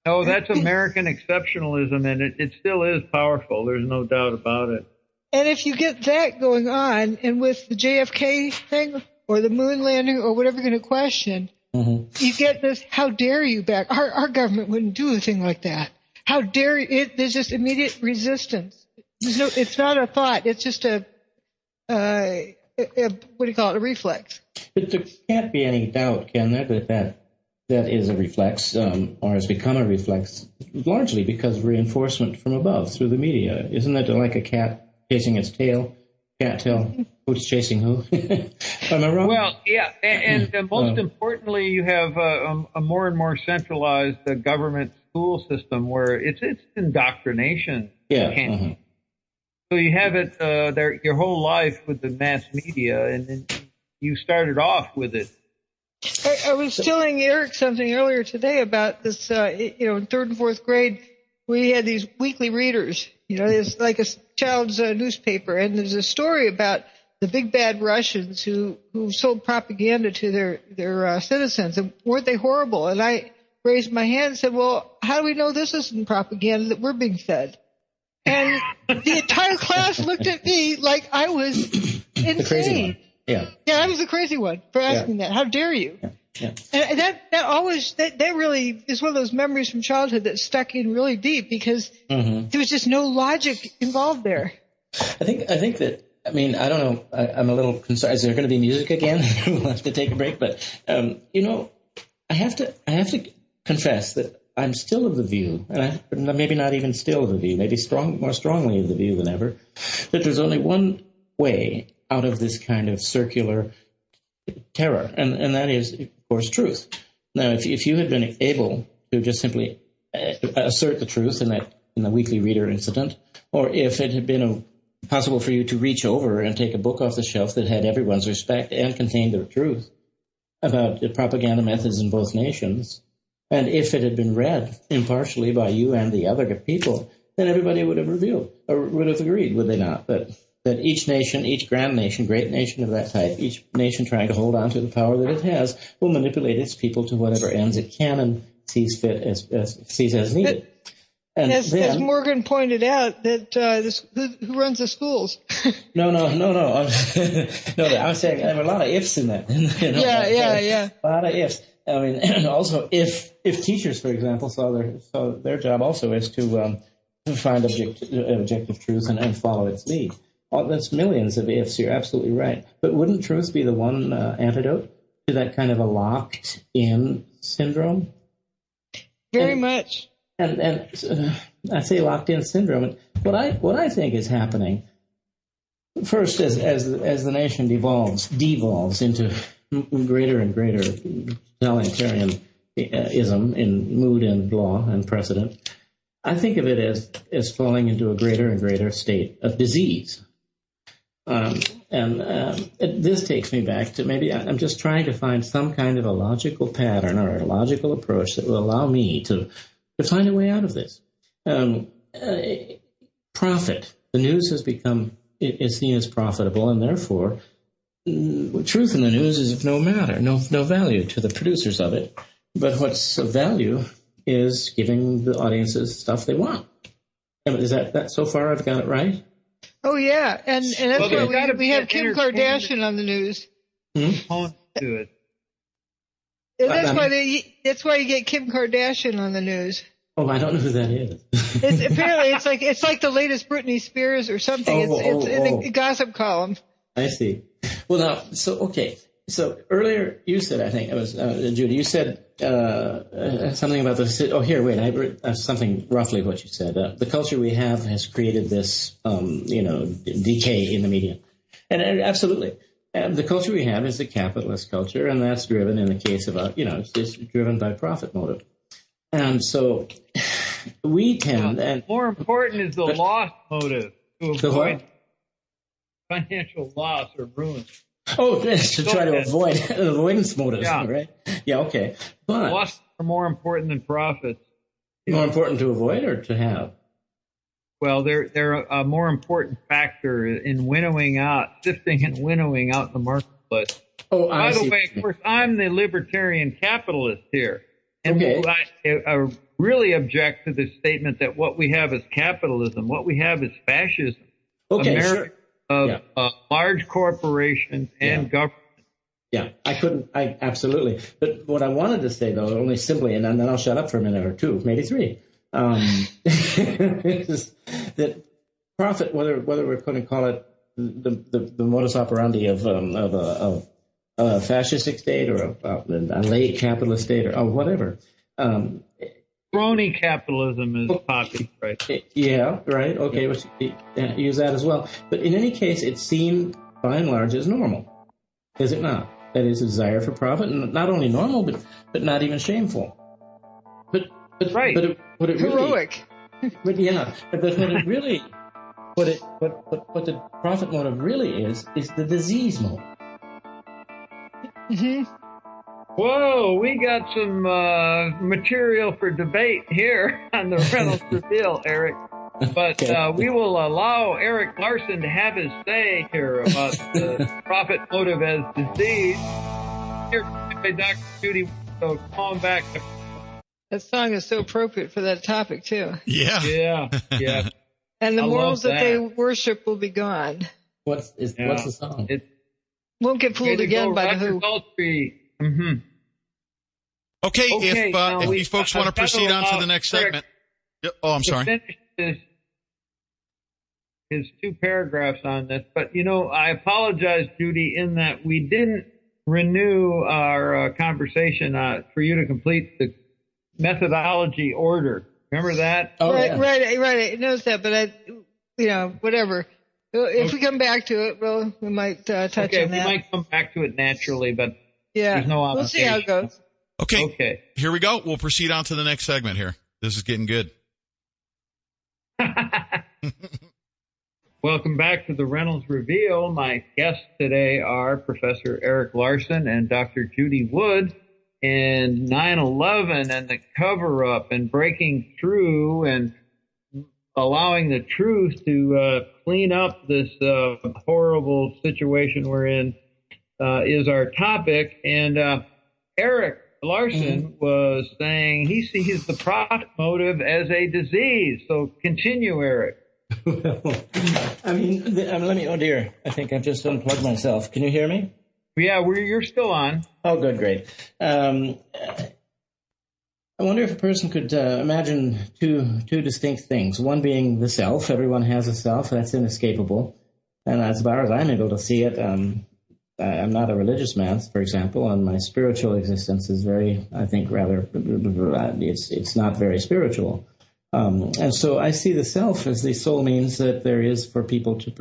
Oh, that's American exceptionalism, and it still is powerful. There's no doubt about it. And if you get that going on, and with the JFK thing or the moon landing or whatever you're going to question, you get this, how dare you back? Our government wouldn't do a thing like that. How dare you? There's just immediate resistance. It's not a thought. It's just a what do you call it? A reflex. But there can't be any doubt, can there, that is a reflex, or has become a reflex, largely because of reinforcement from above through the media. Isn't that like a cat chasing its tail? Can't tell who's chasing who. Am I wrong? Well, yeah, and most importantly, you have a more and more centralized government school system where it's indoctrination. Yeah. So you have it there your whole life with the mass media, and then you started off with it. I was telling Eric something earlier today about this, in third and fourth grade, we had these weekly readers. It's like a child's newspaper, and there's a story about the big bad Russians who sold propaganda to their citizens, and weren't they horrible? And I raised my hand and said, well, how do we know this isn't propaganda that we're being fed? And the entire class looked at me like I was insane. The crazy one. Yeah, I was the crazy one for asking that. How dare you? Yeah. And that really is one of those memories from childhood that stuck in really deep because there was just no logic involved there. I think that, I don't know, I'm a little concerned. Is there going to be music again? We'll have to take a break. But, I have to confess that I'm still of the view, and maybe not even still of the view, maybe more strongly of the view than ever, that there's only one way out of this kind of circular terror, and that is, of course, truth. Now, if you had been able to just simply assert the truth in the weekly reader incident, or if it had been possible for you to reach over and take a book off the shelf that had everyone's respect and contained the truth about the propaganda methods in both nations, and if it had been read impartially by you and the other people, then everybody would have agreed, would they not? That each nation, each grand nation, great nation of that type, each nation trying to hold on to the power that it has, will manipulate its people to whatever ends it can and sees fit sees as needed. And as Morgan pointed out, that who runs the schools? No. No, I was saying there are a lot of ifs in that. Yeah. A lot of ifs. And also if teachers, for example, saw their job also is to find objective truth and follow its lead. That's millions of ifs. You're absolutely right. But wouldn't truth be the one antidote to that kind of a locked-in syndrome? Very much. And I say locked-in syndrome. What I think is happening first, as the nation devolves into greater and greater totalitarianism in mood and law and precedent, I think of it as falling into a greater and greater state of disease. This takes me back to maybe I'm just trying to find some kind of a logical pattern or a logical approach that will allow me to find a way out of this. Profit. The news has is seen as profitable, and therefore truth in the news is of no matter, no value to the producers of it. But what's of value is giving the audiences stuff they want. Is that so far I've got it right? Oh, yeah. And that's why we have Kim Kardashian on the news. To it. That's why you get Kim Kardashian on the news. Oh, I don't know who that is. Apparently, it's like the latest Britney Spears or something. It's in the gossip column. I see. Well, now, so earlier you said, I think it was Judy, you said something about the. Oh, here, wait, I read something roughly what you said. The culture we have has created this, decay in the media, and absolutely. The culture we have is the capitalist culture, and that's driven, in the case of it's driven by profit motive. And so we tend, and more important is the loss motive to avoid financial loss or ruin. Oh, yes, to try to avoid an avoidance motive, right? Yeah, okay. But loss are more important than profits. More important to avoid or to have? Well, they're a more important factor in sifting and winnowing out the marketplace. Oh, By the way, of course, I'm the libertarian capitalist here. And I really object to the statement that what we have is capitalism. What we have is fascism. America of large corporations and government. Yeah, I absolutely. But what I wanted to say, though, only simply, and then I'll shut up for a minute or two, maybe three, is that profit, whether we're going to call it the modus operandi of a fascistic state or a late capitalist state or whatever. Crony capitalism is popular, right? Yeah, right. Okay, let's use that as well. But in any case, it seemed, by and large, as normal. Is it not? That is a desire for profit, and not only normal, but not even shameful. But right. But it heroic. But what it really, what the profit motive really is the disease motive. Mm-hmm. Whoa, we got some material for debate here on the Reynolds Reveal, Eric. But we will allow Eric Larsen to have his say here about the profit motive as disease. Here by Dr. Judy Wood, so call him back. That song is so appropriate for that topic, too. Yeah. And the morals that they worship will be gone. What's the song? It won't get fooled again by the Who. Mm-hmm. Okay, if you folks want to proceed on to the next segment. Oh, I'm sorry. His two paragraphs on this, but I apologize, Judy, in that we didn't renew our conversation for you to complete the methodology order. Remember that? Oh, right. Yeah. I knows that, but whatever. If we come back to it, we might touch on that. We might come back to it naturally, but yeah, there's no obligation. We'll see how it goes. Okay. Here we go. We'll proceed on to the next segment here. This is getting good. Welcome back to the Reynolds Reveal. My guests today are Professor Eric Larsen and Dr. Judy Wood. And 9/11 and the cover-up and breaking through and allowing the truth to clean up this horrible situation we're in is our topic. And Eric Larsen was saying he sees the profit motive as a disease. So continue, Eric. Well, let me, oh dear, I think I've just unplugged myself. Can you hear me? Yeah, you're still on. Oh, good, great. I wonder if a person could imagine two distinct things. One being the self. Everyone has a self. That's inescapable. And as far as I'm able to see it, I'm not a religious man, for example, and my spiritual existence is it's not very spiritual. And so I see the self as the sole means that there is for people to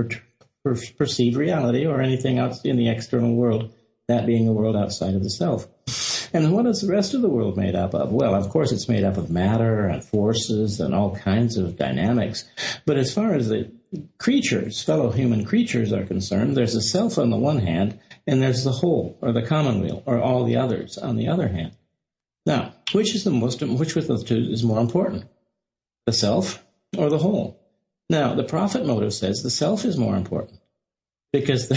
perceive reality or anything else in the external world, that being the world outside of the self. And what is the rest of the world made up of? Well, of course, it's made up of matter and forces and all kinds of dynamics. But as far as the creatures, fellow human creatures are concerned, there's a self on the one hand, and there's the whole, or the commonweal, or all the others on the other hand. Now, which of the two is more important? The self or the whole? Now, the profit motive says the self is more important because,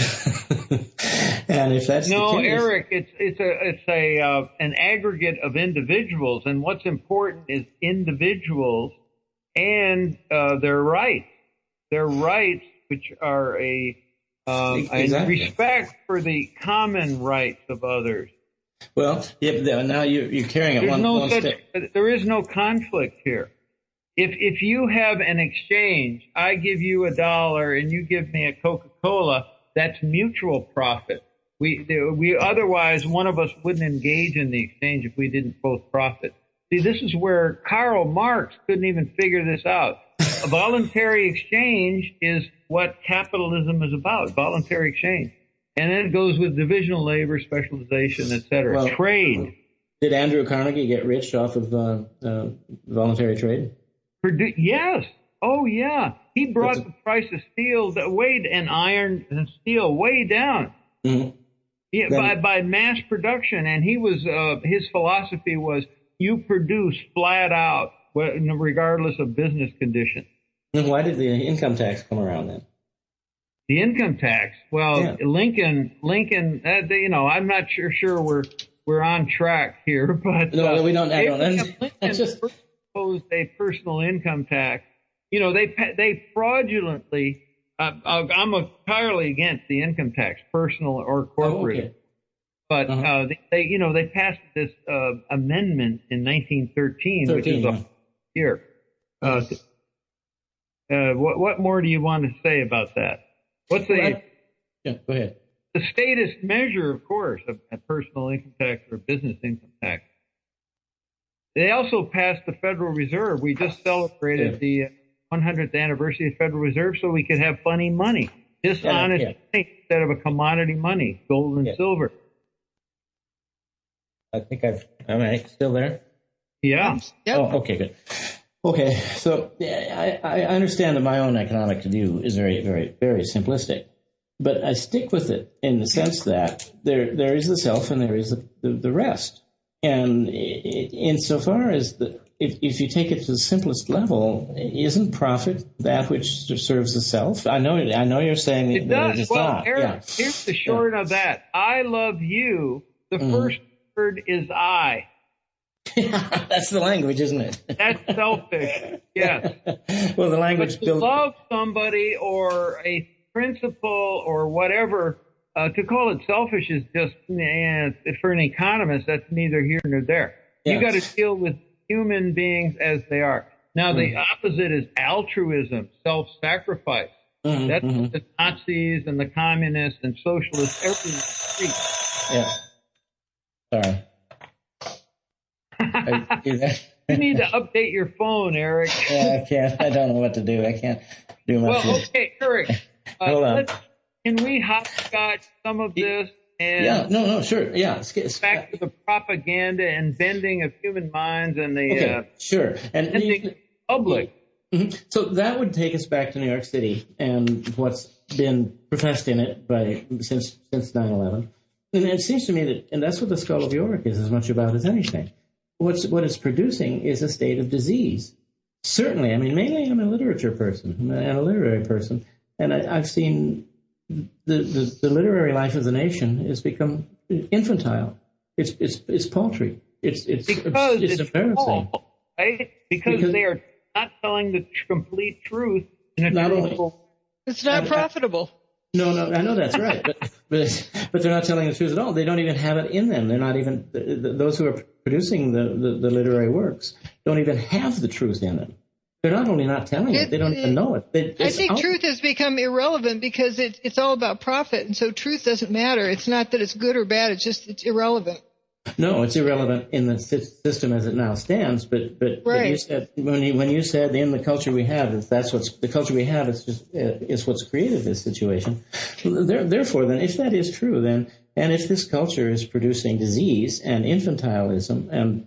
and if that's no, the case, Eric, it's an aggregate of individuals, and what's important is individuals and their rights, which are a respect for the common rights of others. Well, yeah, now you're carrying it one step. There is no conflict here. If you have an exchange, I give you $1 and you give me a Coca-Cola, that's mutual profit. We otherwise one of us wouldn't engage in the exchange if we didn't both profit. See, this is where Karl Marx couldn't even figure this out. A voluntary exchange is what capitalism is about, voluntary exchange. And then it goes with divisional labor, specialization, et cetera. Well, trade. Did Andrew Carnegie get rich off of voluntary trade? Yes. Oh, yeah. He brought the price of steel and iron and steel way down. Mm-hmm. Yeah, by mass production. And he was his philosophy was you produce flat out, regardless of business conditions. And why did the income tax come around then? The income tax. Well, yeah. Lincoln. I'm not sure we're on track here, but no, we don't. Lincoln proposed a personal income tax. They fraudulently I'm entirely against the income tax, personal or corporate. Oh, okay. But they passed this amendment in 1913, which is a year. What more do you want to say about that? What's the? Yeah, go ahead. The statist measure, of course, a personal income tax or business income tax. They also passed the Federal Reserve. We just celebrated the 100th anniversary of the Federal Reserve, so we could have funny money, dishonest money instead of a commodity money, gold and silver. I think am I still there? Yeah. Yep. Oh, okay, good. Okay, so I understand that my own economic view is very, very, very simplistic, but I stick with it in the sense that there is the self and there is the rest. And insofar as if you take it to the simplest level, isn't profit that which serves the self? I know you're saying it does. It's well, not. Eric, here's the short of that. I love you. The first word is I. That's the language, isn't it? That's selfish. Yes. Well, the language. But to love somebody or a principle or whatever. To call it selfish is just, for an economist, that's neither here nor there. Yeah. You got to deal with human beings as they are. Now, the opposite is altruism, self-sacrifice. That's what the Nazis and the communists and socialists, everyone speak. Yeah. Sorry. You need to update your phone, Eric. Yeah, I can't. I don't know what to do. I can't do much. Well, okay, Eric. Hold on. Can we hopscotch some of this? And sure. Yeah. Back to the propaganda and bending of human minds and the sure. And the public. Mm-hmm. So that would take us back to New York City and what's been professed in it since 9/11. And it seems to me that, and that's what the Skull of Yorick is as much about as anything. What it's producing is a state of disease. Certainly, I mean, mainly I'm a literature person and a literary person, and I've seen the literary life of the nation has become infantile. It's paltry. It's embarrassing. False, right? Because they are not telling the complete truth. It's not profitable. No, I know that's right, but they're not telling the truth at all. They don't even have it in them. They're not even those who are producing the literary works don't even have the truth in them. They're not only not telling it, they don't even know it. I think truth has become irrelevant because it's all about profit, and so truth doesn't matter. It's not that it's good or bad; it's irrelevant. No, it's irrelevant in the system as it now stands. But you said when you said in the culture we have, that's what's the culture we have is what's created this situation. Therefore, then, if that is true, then and if this culture is producing disease and infantilism and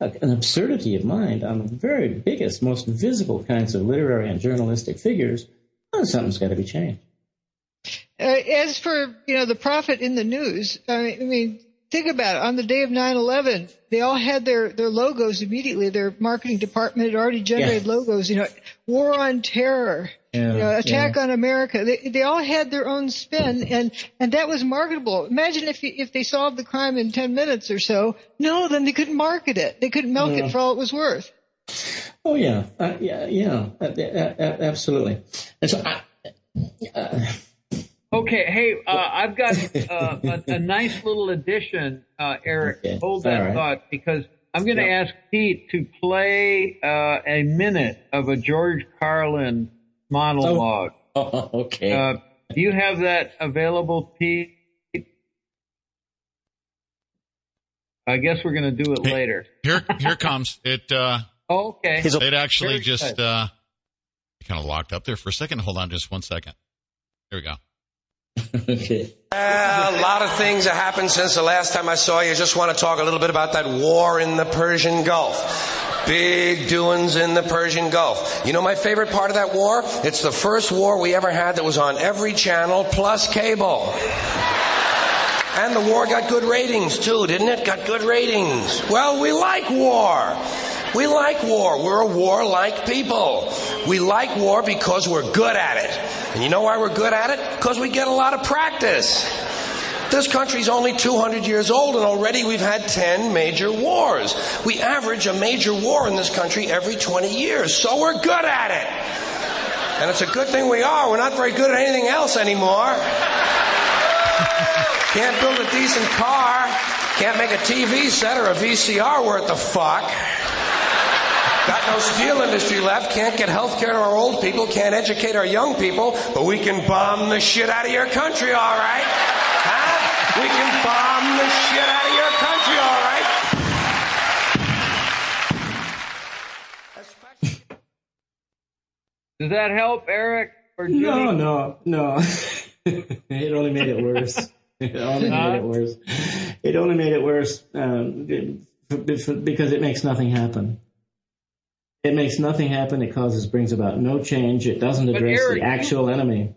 an absurdity of mind on the very biggest, most visible kinds of literary and journalistic figures, well, something's got to be changed. As for the profit in the news, I mean, think about it. On the day of 9/11, they all had their logos immediately. Their marketing department had already generated logos. War on terror, attack on America. They all had their own spin, and that was marketable. Imagine if they solved the crime in 10 minutes or so. No, then they couldn't market it. They couldn't milk it for all it was worth. Oh yeah, absolutely. And so okay, hey, I've got a nice little addition, Eric. Okay. Hold that thought, because I'm going to ask Pete to play a minute of a George Carlin monologue. Oh, okay. Do you have that available, Pete? I guess we're going to do it later. Here comes it. Okay. It actually just kind of locked up there for a second. Hold on just 1 second. Here we go. Okay. A lot of things have happened since the last time I saw you. Just want to talk a little bit about that war in the Persian Gulf. Big doings in the Persian Gulf. You know my favorite part of that war? It's the first war we ever had that was on every channel plus cable. And the war got good ratings too, didn't it? Got good ratings. Well, we like war. We like war. We're a war-like people. We like war because we're good at it. And you know why we're good at it? Because we get a lot of practice. This country's only 200 years old, and already we've had 10 major wars. We average a major war in this country every 20 years, so we're good at it. And it's a good thing we are. We're not very good at anything else anymore. Can't build a decent car. Can't make a TV set or a VCR worth the fuck. Got no steel industry left. Can't get health care to our old people. Can't educate our young people. But we can bomb the shit out of your country, all right? Huh? We can bomb the shit out of your country, all right? Does that help, Eric? Or Judy? No. It only made it worse. It only made it worse because it makes nothing happen. It makes nothing happen. It brings about no change. It doesn't address the actual enemy.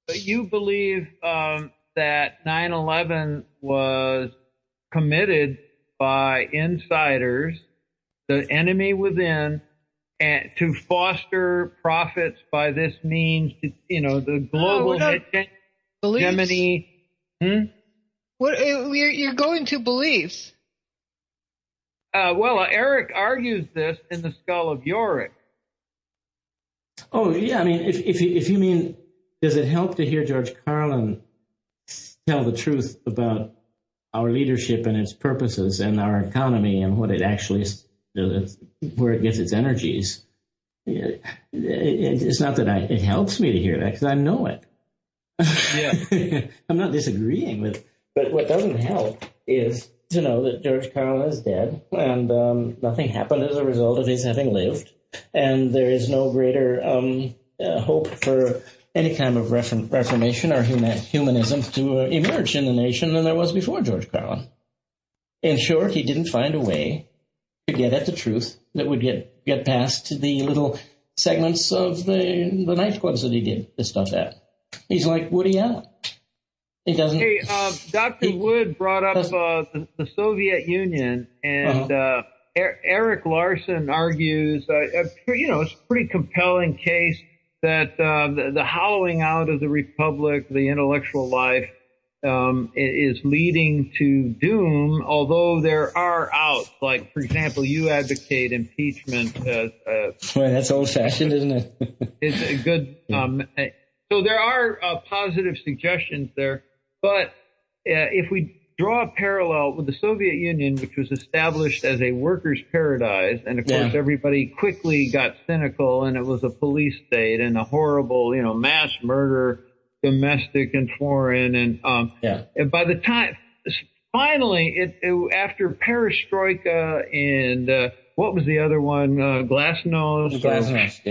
But you believe that 9/11 was committed by insiders, the enemy within, and to foster profits by this means, the global hegemony. What you're going to beliefs? Well, Eric argues this in The Skull of Yorick. Oh, yeah. I mean, if you mean, does it help to hear George Carlin tell the truth about our leadership and its purposes and our economy and what it actually is, where it gets its energies? It's not that it helps me to hear that, because I know it. Yeah. I'm not disagreeing with it. But what doesn't help is to know that George Carlin is dead, and nothing happened as a result of his having lived, and there is no greater hope for any kind of reformation or humanism to emerge in the nation than there was before George Carlin. In short, he didn't find a way to get at the truth that would get past the little segments of the nightclubs that he did this stuff at. He's like Woody Allen. He doesn't. Hey, Dr. Wood brought up the Soviet Union, and Eric Larsen argues, it's a pretty compelling case that the hollowing out of the republic, the intellectual life, is leading to doom, although there are outs. Like, for example, you advocate impeachment as well, that's old-fashioned, isn't it? It's a good so there are positive suggestions there. But if we draw a parallel with the Soviet Union, which was established as a workers' paradise, and of course everybody quickly got cynical, and it was a police state and a horrible, mass murder, domestic and foreign, and by the time finally after Perestroika and what was the other one? Glasnost.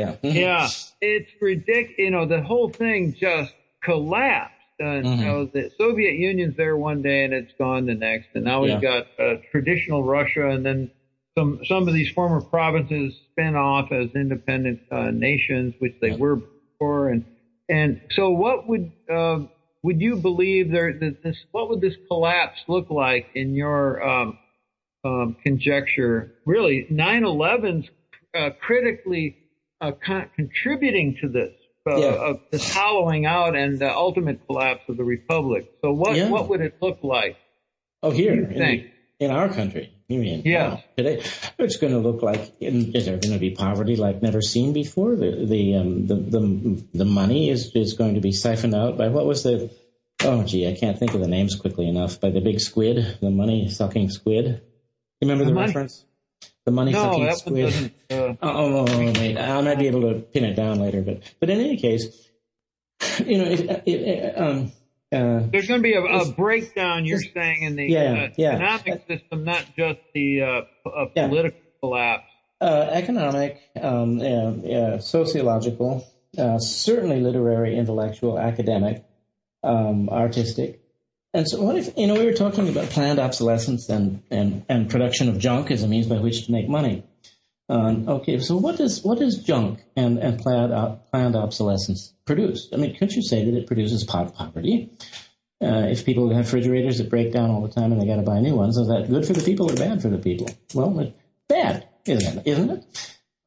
It's ridiculous. The whole thing just collapsed. The Soviet Union's there one day and it's gone the next, and now we've got traditional Russia, and then some of these former provinces spin off as independent nations, which they were before, and so what would you believe what would this collapse look like in your conjecture? Really, 9/11's critically contributing to this. Of this hollowing out and the ultimate collapse of the republic. So what would it look like? Oh, here in our country, you mean? Yeah. Today, it's going to look like. Is there going to be poverty like never seen before? The money is going to be siphoned out by what was the? Oh, gee, I can't think of the names quickly enough. By the big squid, the money sucking squid. You remember the reference? The money-sucking squid. Mate, I might be able to pin it down later, but in any case, there's going to be a breakdown. You're saying in the economic system, not just the political collapse. Economic, sociological, certainly literary, intellectual, academic, artistic. And so what if, we were talking about planned obsolescence and production of junk as a means by which to make money. So what does junk and planned obsolescence produce? I mean, couldn't you say that it produces poverty? If people have refrigerators that break down all the time and they got to buy new ones, is that good for the people or bad for the people? Well, it's bad, isn't it?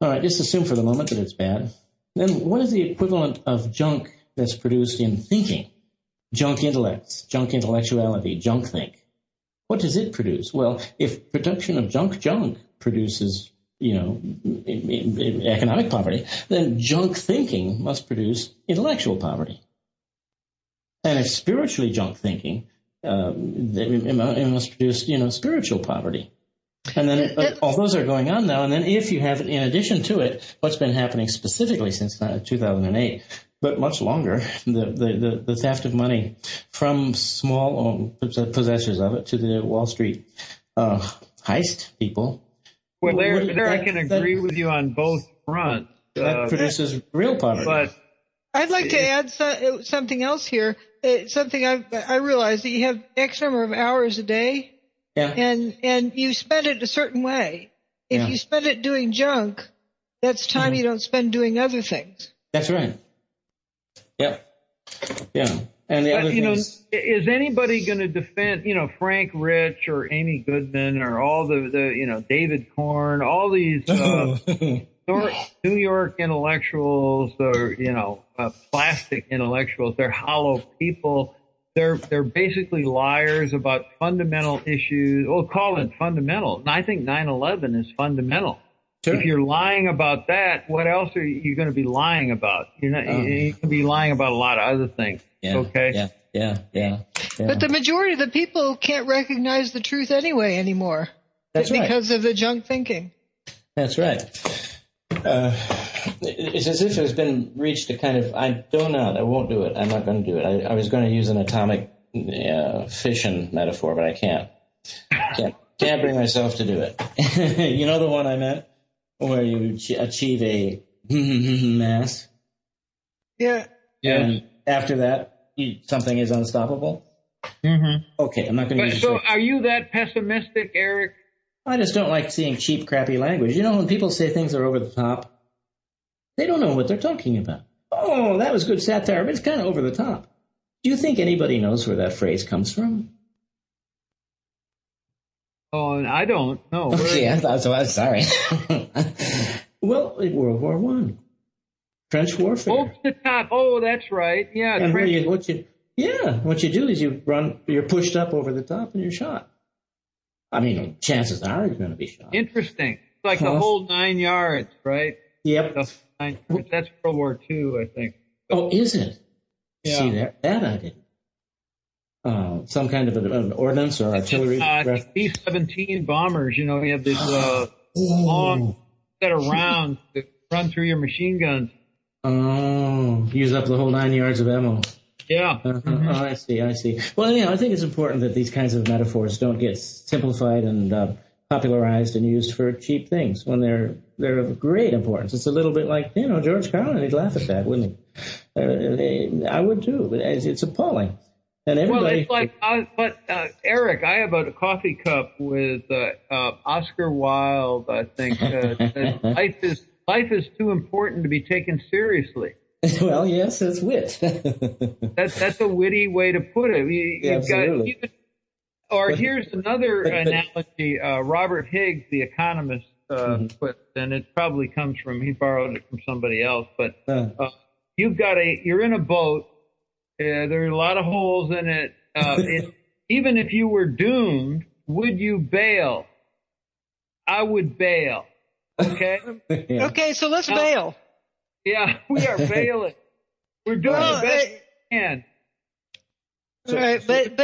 All right, just assume for the moment that it's bad. Then what is the equivalent of junk that's produced in thinking? Junk intellects, junk intellectuality, junk think. What does it produce? Well, if production of junk produces economic poverty, then junk thinking must produce intellectual poverty. And if spiritually junk thinking, it must produce, spiritual poverty. And then all those are going on now. And then if you have, in addition to it, what's been happening specifically since 2008, but much longer, the theft of money from small possessors of it to the Wall Street heist people. Well, there I can agree with you on both fronts. That produces real poverty. But I'd like to add something else here. Something I realize that you have X number of hours a day, and you spend it a certain way. If you spend it doing junk, that's time you don't spend doing other things. That's right. Yep. Yeah. And the other things, is anybody going to defend, Frank Rich or Amy Goodman or all the David Korn, all these New York intellectuals or, plastic intellectuals? They're hollow people. They're basically liars about fundamental issues. We'll call it fundamental. And I think 9/11 is fundamental. Sure. If you're lying about that, what else are you going to be lying about? You can be lying about a lot of other things. Yeah, okay. Yeah. But the majority of the people can't recognize the truth anymore. That's right. Because of the junk thinking. That's right. It's as if there's been reached a kind of, I won't do it. I'm not going to do it. I was going to use an atomic fission metaphor, but I can't. Can't bring myself to do it. You know the one I meant? Where you achieve a mass? Yeah. And after that, something is unstoppable? Mm-hmm. Okay, I'm not going to use it. So are you that pessimistic, Eric? I just don't like seeing cheap, crappy language. When people say things are over the top, they don't know what they're talking about. Oh, that was good satire, but it's kind of over the top. Do you think anybody knows where that phrase comes from? Oh, and I don't know. Okay, I thought so. I'm sorry. Well, World War I. French warfare. Over the top. Oh, that's right. Yeah. And what you do is you're pushed up over the top and you're shot. I mean, chances are you're going to be shot. Interesting. It's like the whole 9 yards, right? Yep. That's World War II, I think. Oh, is it? Yeah. See, that I didn't. Some kind of an ordnance or artillery. B-17 bombers, you have this long set of rounds that run through your machine guns. Oh, use up the whole 9 yards of ammo. Yeah. Mm-hmm. Oh, I see. Well, I think it's important that these kinds of metaphors don't get simplified and popularized and used for cheap things when they're of great importance. It's a little bit like, George Carlin, he'd laugh at that, wouldn't he? I would too, but it's appalling. And everybody. Well, it's like, Eric, I have a coffee cup with Oscar Wilde. I think life is too important to be taken seriously. Well, yes, that's wit. That's a witty way to put it. Absolutely. Here's another analogy. Robert Higgs, the economist, put, and it probably comes he borrowed it from somebody else. But you're in a boat. There are a lot of holes in it. Even if you were doomed, would you bail? I would bail. Okay? Yeah. Okay, so let's bail. Yeah, we are bailing. We're doing the best we can. All right, but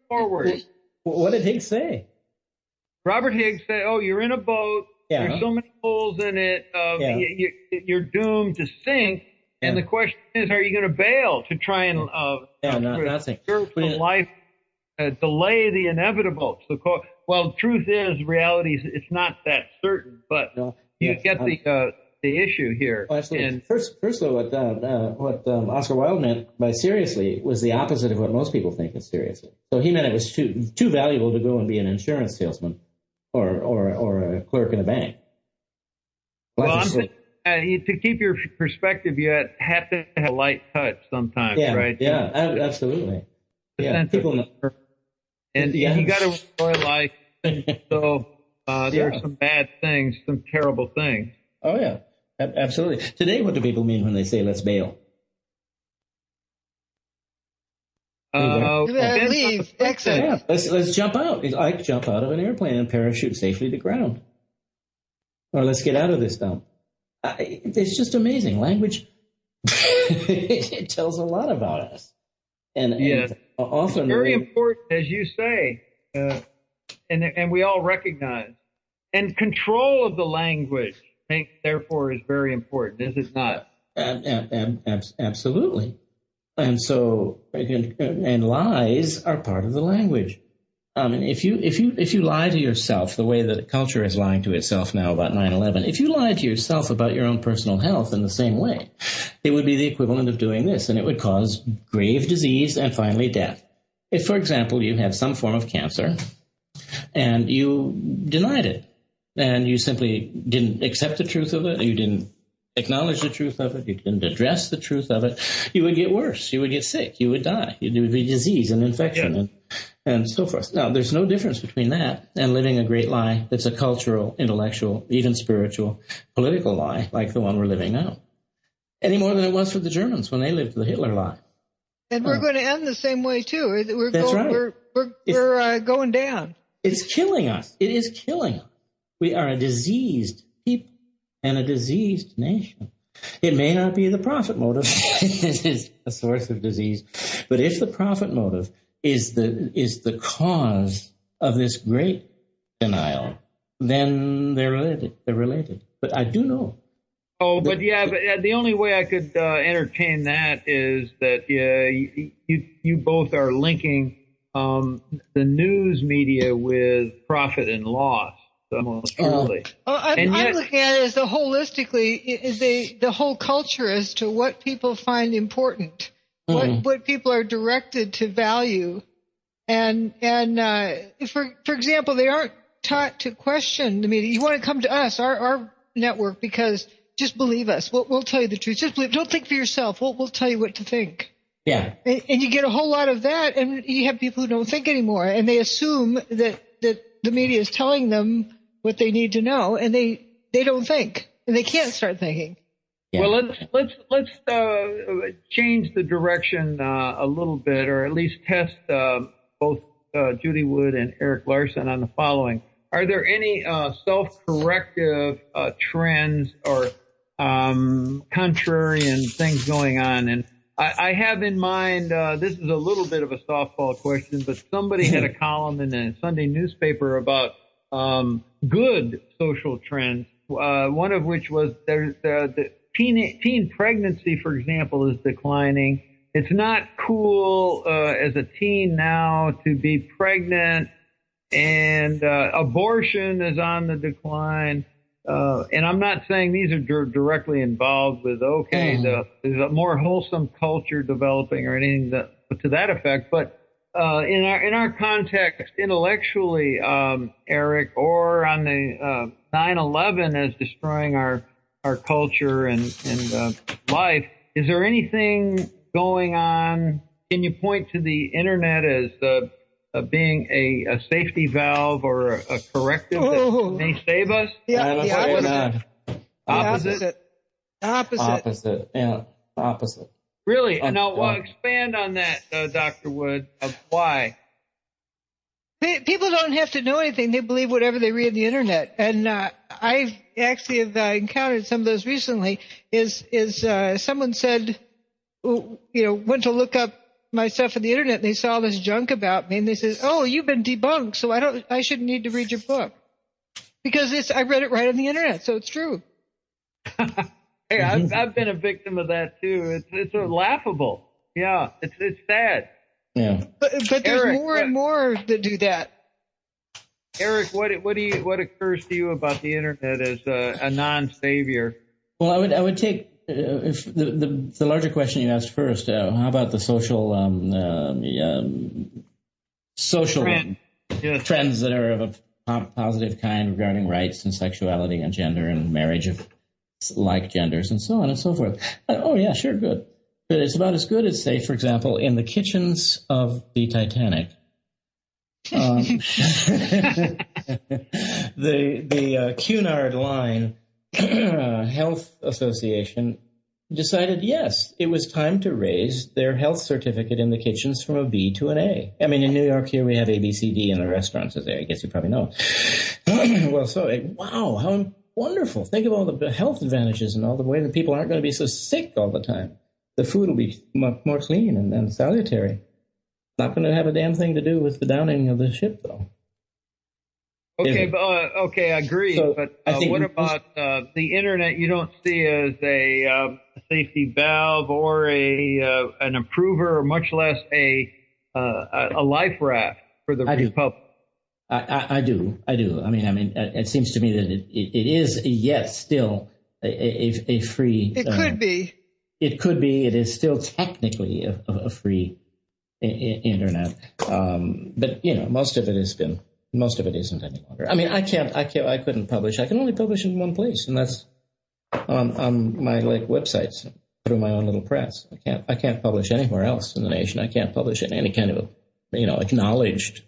forward. What did Higgs say? Robert Higgs said, you're in a boat. Yeah. There's so many holes in it. You're doomed to sink. And the question is, are you going to bail to try and life delay the inevitable? So, the truth is, reality is it's not that certain, but you get the issue here. Oh, absolutely. And first, though, what Oscar Wilde meant by seriously was the opposite of what most people think is seriously. So he meant it was too valuable to go and be an insurance salesman or a clerk in a bank. To keep your perspective, you have to have a light touch sometimes, right? Yeah, absolutely. Yeah, people know. And you got to enjoy life. So there are some bad things, some terrible things. Oh yeah, absolutely. Today, what do people mean when they say "let's bail"? Leave, exit. Yeah, let's jump out. I jump out of an airplane and parachute safely to ground. or let's get out of this dump. It's just amazing. Language, it tells a lot about us. And often it's very important, as you say, and we all recognize. And control of the language, therefore, is very important, is it not? Absolutely. And so, and lies are part of the language. If you lie to yourself the way that culture is lying to itself now about 9/11, if you lied to yourself about your own personal health in the same way, it would be the equivalent of doing this, and it would cause grave disease and finally death. If, for example, you had some form of cancer and you denied it, and you simply didn't accept the truth of it, you didn't acknowledge the truth of it, you didn't address the truth of it, you would get worse, you would get sick, you would die, it would be disease and infection and so forth. Now, there's no difference between that and living a great lie that's a cultural, intellectual, even spiritual, political lie like the one we're living now. Any more than it was for the Germans when they lived the Hitler lie. And we're going to end the same way, too. We're going down. It's killing us. It is killing us. We are a diseased people and a diseased nation. It may not be the profit motive that is a source of disease, but if the profit motive is the cause of this great denial, then they're related. But I do know. Oh, but the only way I could entertain that is that you both are linking the news media with profit and loss. Most truly. I'm looking at it as the whole culture as to what people find important, what people are directed to value, and for example, they aren't taught to question the media. You want to come to us, our network, because just believe us. We'll tell you the truth. Just believe. Don't think for yourself. We'll tell you what to think. Yeah. And you get a whole lot of that, and you have people who don't think anymore, and they assume that the media is telling them what they need to know, and they don't think, and they can't start thinking. Yeah. Well, let's change the direction a little bit, or at least test both Judy Wood and Eric Larsen on the following. Are there any self-corrective trends or contrarian things going on? And I have in mind, this is a little bit of a softball question, but somebody had a column in a Sunday newspaper about good social trends, one of which was the teen pregnancy, for example, is declining. It's not cool as a teen now to be pregnant, and abortion is on the decline. And I'm not saying these are directly involved with, there's a more wholesome culture developing or anything to that effect, but in our context, intellectually, Eric, or on the 9/11 as destroying our culture and life, is there anything going on? Can you point to the internet as being a safety valve or a corrective that may save us? Yeah, opposite. Yeah, opposite. Really? Now, expand on that, Dr. Wood. Why? People don't have to know anything. They believe whatever they read on the internet. And I've actually have encountered some of those recently. Is someone said, went to look up my stuff on the internet, and they saw this junk about me, and they said, "Oh, you've been debunked, so I shouldn't need to read your book because I read it right on the internet, so it's true." Hey, I've been a victim of that too. It's laughable. Yeah, it's sad. Yeah. But there's Eric, more and more that do that. Eric, what occurs to you about the internet as a non-savior? Well, I would take if the larger question you asked first. How about the social trends that are of a positive kind regarding rights and sexuality and gender and marriage of like genders and so on and so forth? Oh yeah, sure, good. But it's about as good as, say, for example, in the kitchens of the Titanic, the Cunard Line Health Association decided, yes, it was time to raise their health certificate in the kitchens from a B to an A. I mean, in New York here we have A, B, C, D in the restaurants, as I guess you probably know. Well, so, wow, wonderful. Think of all the health advantages and all the way that people aren't going to be so sick all the time. The food will be much more clean and salutary. Not going to have a damn thing to do with the downing of the ship, though. Okay, okay, I agree. So but what about the internet? You don't see as a safety valve or an improver, or much less a life raft for the Republic. I do. I mean, it seems to me that it is yet still a free. It could be. It could be. It is still technically a free internet, but most of it isn't any longer. I mean, I couldn't publish. I can only publish in one place, and that's on my websites through my own little press. I can't publish anywhere else in the nation. I can't publish in any kind of acknowledged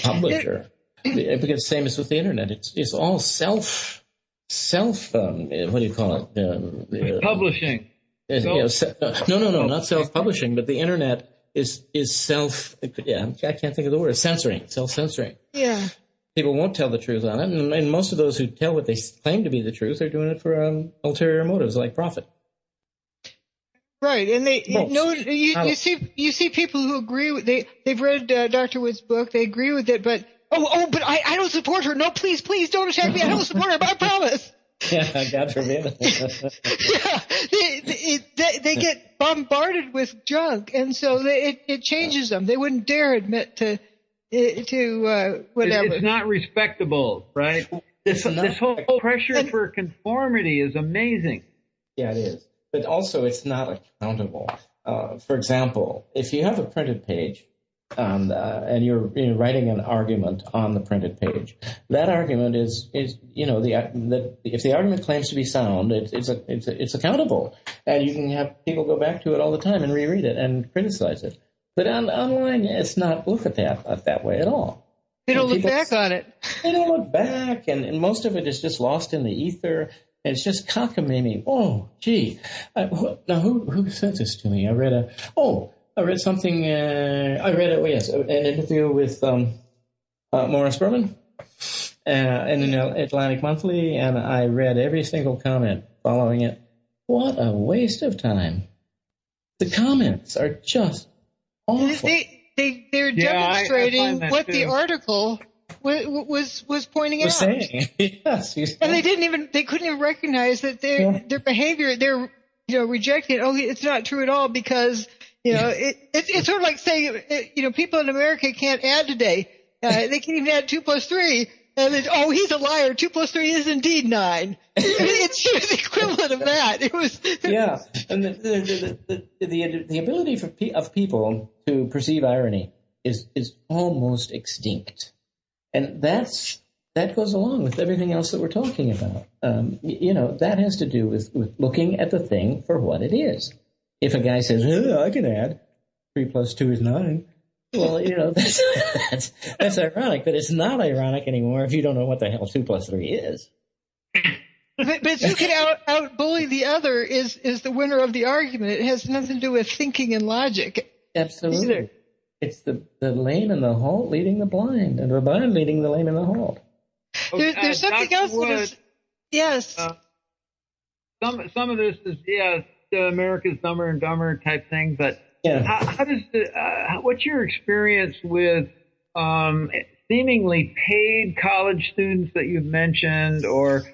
publisher. Because same as with the internet, it's all self. What do you call it? Publishing. No, not self-publishing, but the internet is self. Yeah, I can't think of the word. Self-censoring. Yeah. People won't tell the truth on it, and most of those who tell what they claim to be the truth are doing it for ulterior motives like profit. Right, and you see people who agree with they've read Dr. Wood's book, they agree with it, but but I don't support her. No, please don't attack me. I don't support her. I promise. Yeah, God forbid. Yeah, they get bombarded with junk, and so it changes them. They wouldn't dare admit to whatever. It's not respectable, right? This whole pressure for conformity is amazing. Yeah, it is. But also, it's not accountable. For example, if you have a printed page and you're writing an argument on the printed page, that argument is if the argument claims to be sound, it's accountable, and you can have people go back to it all the time and reread it and criticize it. But online, it's not look at that way at all. They don't look back on it. They don't look back, and most of it is just lost in the ether. It's just cockamamie. Oh, gee. Now, who sent this to me? I read something. An interview with Morris Berman in the Atlantic Monthly, and I read every single comment following it. What a waste of time. The comments are just awful. They're demonstrating what the article was pointing out. Saying. Yes, and they couldn't even recognize that their behavior, they're rejecting it. Oh, it's not true at all because it's sort of like saying people in America can't add today. They can't even add 2 + 3. And he's a liar. 2 + 3 is indeed 9. It's the equivalent of that. It was. Yeah, and the ability of people to perceive irony is almost extinct, and that goes along with everything else that we're talking about. That has to do with looking at the thing for what it is. If a guy says, I can add 3 + 2 is 9. Well, that's ironic, but it's not ironic anymore if you don't know what the hell 2 + 3 is. But who can out-bully the other is the winner of the argument. It has nothing to do with thinking and logic. Absolutely. Either. It's the lame in the halt leading the blind, and the blind leading the lame in the halt. There's something else that is... Yes. Some of this is, America's Dumber and Dumber type thing, but... Yeah. How does what's your experience with seemingly paid college students that you've mentioned, or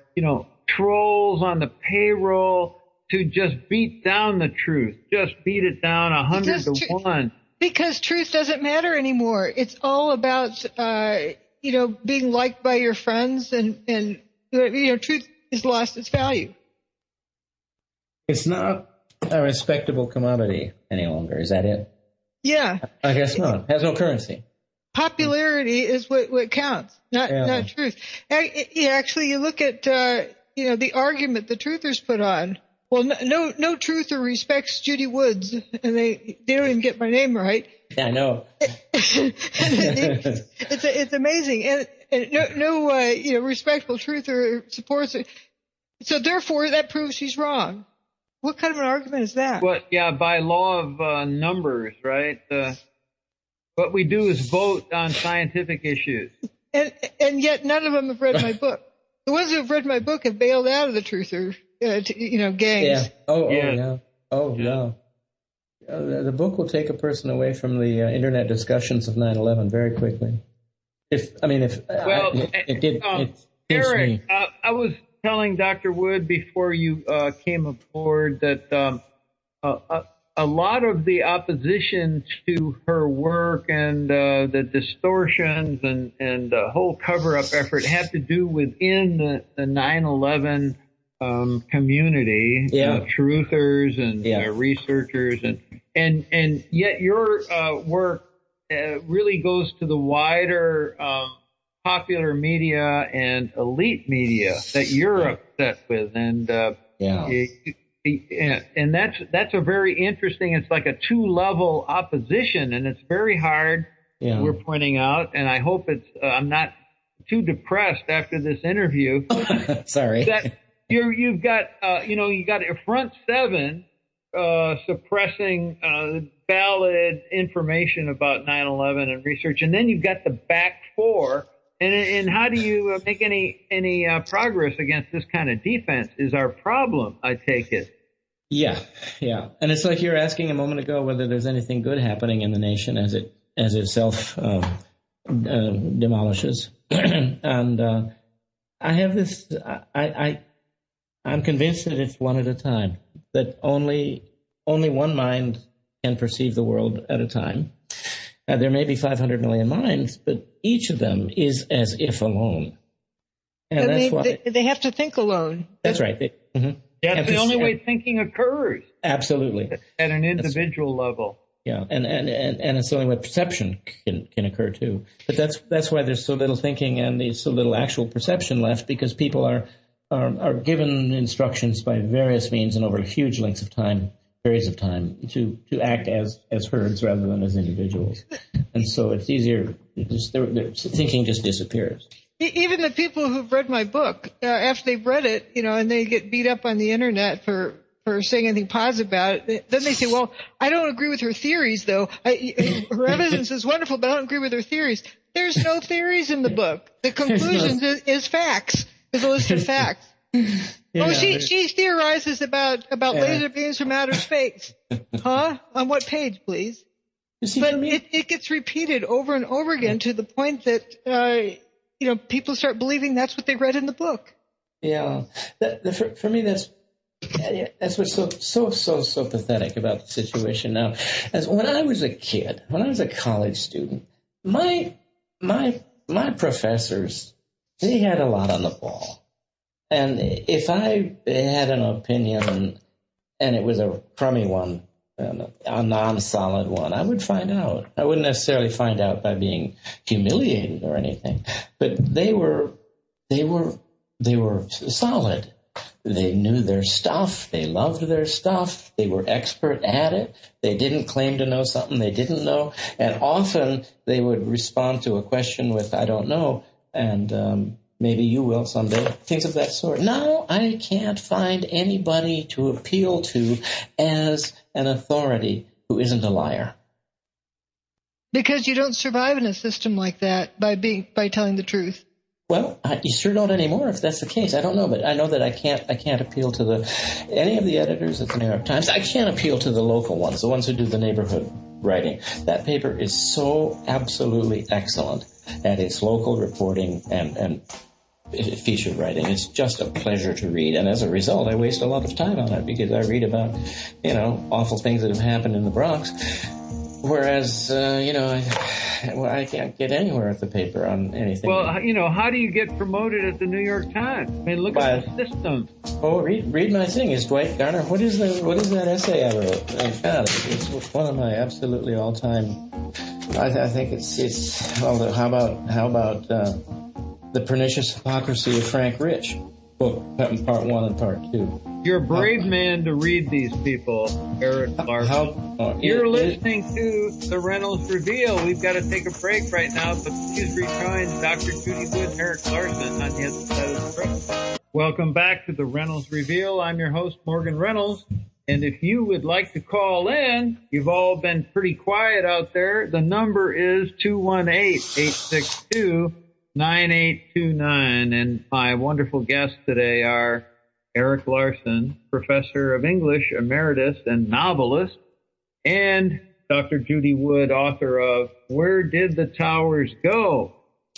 trolls on the payroll to just beat down the truth, just beat it down 100 to 1? Because truth doesn't matter anymore. It's all about being liked by your friends, and truth has lost its value. It's not a respectable commodity any longer. Is that it? Yeah. I guess not. It has no currency. Popularity is what counts, not truth. Actually, you look at the argument the truthers put on. Well, no truther respects Judy Wood, and they don't even get my name right. Yeah, I know. It's amazing, and no respectful truther supports it. So therefore, that proves she's wrong. What kind of an argument is that? Well, by law of numbers, right? What we do is vote on scientific issues. And yet none of them have read my book. the ones who've read my book have bailed out of the truther, gangs. Yeah. Yeah. The book will take a person away from the internet discussions of 9/11 very quickly. Eric, I was telling Dr. Wood before you came aboard that a lot of the opposition to her work and the distortions and the whole cover-up effort had to do within the 9/11 community, truthers and researchers, and yet your work really goes to the wider popular media and elite media that you're upset with, and and that's a very interesting. It's like a two-level opposition, and it's very hard. Yeah. We're pointing out, and I hope I'm not too depressed after this interview. Sorry. That you've got you got your front seven suppressing valid information about 9/11 and research, and then you've got the back four. And how do you make any progress against this kind of defense is our problem, I take it. Yeah. And it's like you were asking a moment ago whether there's anything good happening in the nation as it self demolishes. And I have this. I'm convinced that it's one at a time. That only one mind can perceive the world at a time. There may be 500 million minds, but each of them is as if alone. And that's why they have to think alone. That's right. That's the only way thinking occurs. Absolutely. At an individual level. Yeah, and it's the only way perception can occur too. But that's why there's so little thinking and there's so little actual perception left, because people are given instructions by various means and over huge lengths of time. Periods of time to act as herds rather than as individuals, and so it's easier. Their thinking just disappears. Even the people who've read my book, after they've read it, and they get beat up on the internet for saying anything positive about it, then they say, "Well, I don't agree with her theories, though. Her evidence is wonderful, but I don't agree with her theories." There's no theories in the book. The conclusions is facts. Is a list of facts. She theorizes about laser beams from outer space. Huh? On what page, please? But it gets repeated over and over again to the point that people start believing that's what they read in the book. Yeah, for me that's what's so pathetic about the situation now. As when I was a kid, when I was a college student, my professors, they had a lot on the ball. And if I had an opinion and it was a crummy one, a non-solid one, I would find out. I wouldn't necessarily find out by being humiliated or anything, but they were solid. They knew their stuff. They loved their stuff. They were expert at it. They didn't claim to know something they didn't know. And often they would respond to a question with, "I don't know," and maybe you will someday. Things of that sort. Now I can't find anybody to appeal to as an authority who isn't a liar. Because you don't survive in a system like that by telling the truth. Well, you sure don't anymore if that's the case. I don't know, but I know that I can't appeal to any of the editors at the New York Times. I can't appeal to the local ones, the ones who do the neighborhood writing. That paper is so absolutely excellent at its local reporting and feature writing. It's just a pleasure to read, and as a result, I waste a lot of time on it because I read about, awful things that have happened in the Bronx. Whereas, I can't get anywhere at the paper on anything. Well, how do you get promoted at the New York Times? I mean, look at the system. Oh, read my thing. Is Dwight Garner? What is that essay I wrote? God, it's one of my absolutely all-time. I think it's. Well, how about The Pernicious Hypocrisy of Frank Rich, book part 1 and part 2. You're a brave man to read these people, Eric Larsen. You're listening to the Reynolds Reveal. We've got to take a break right now, but please rejoin Dr. Judy Wood and Eric Larsen on the other side of the break. Welcome back to the Reynolds Reveal. I'm your host, Morgan Reynolds. And if you would like to call in, you've all been pretty quiet out there. The number is 218-862 9829. And my wonderful guests today are Eric Larsen, Professor of English Emeritus and novelist, and Dr. Judy Wood, author of Where Did the Towers Go?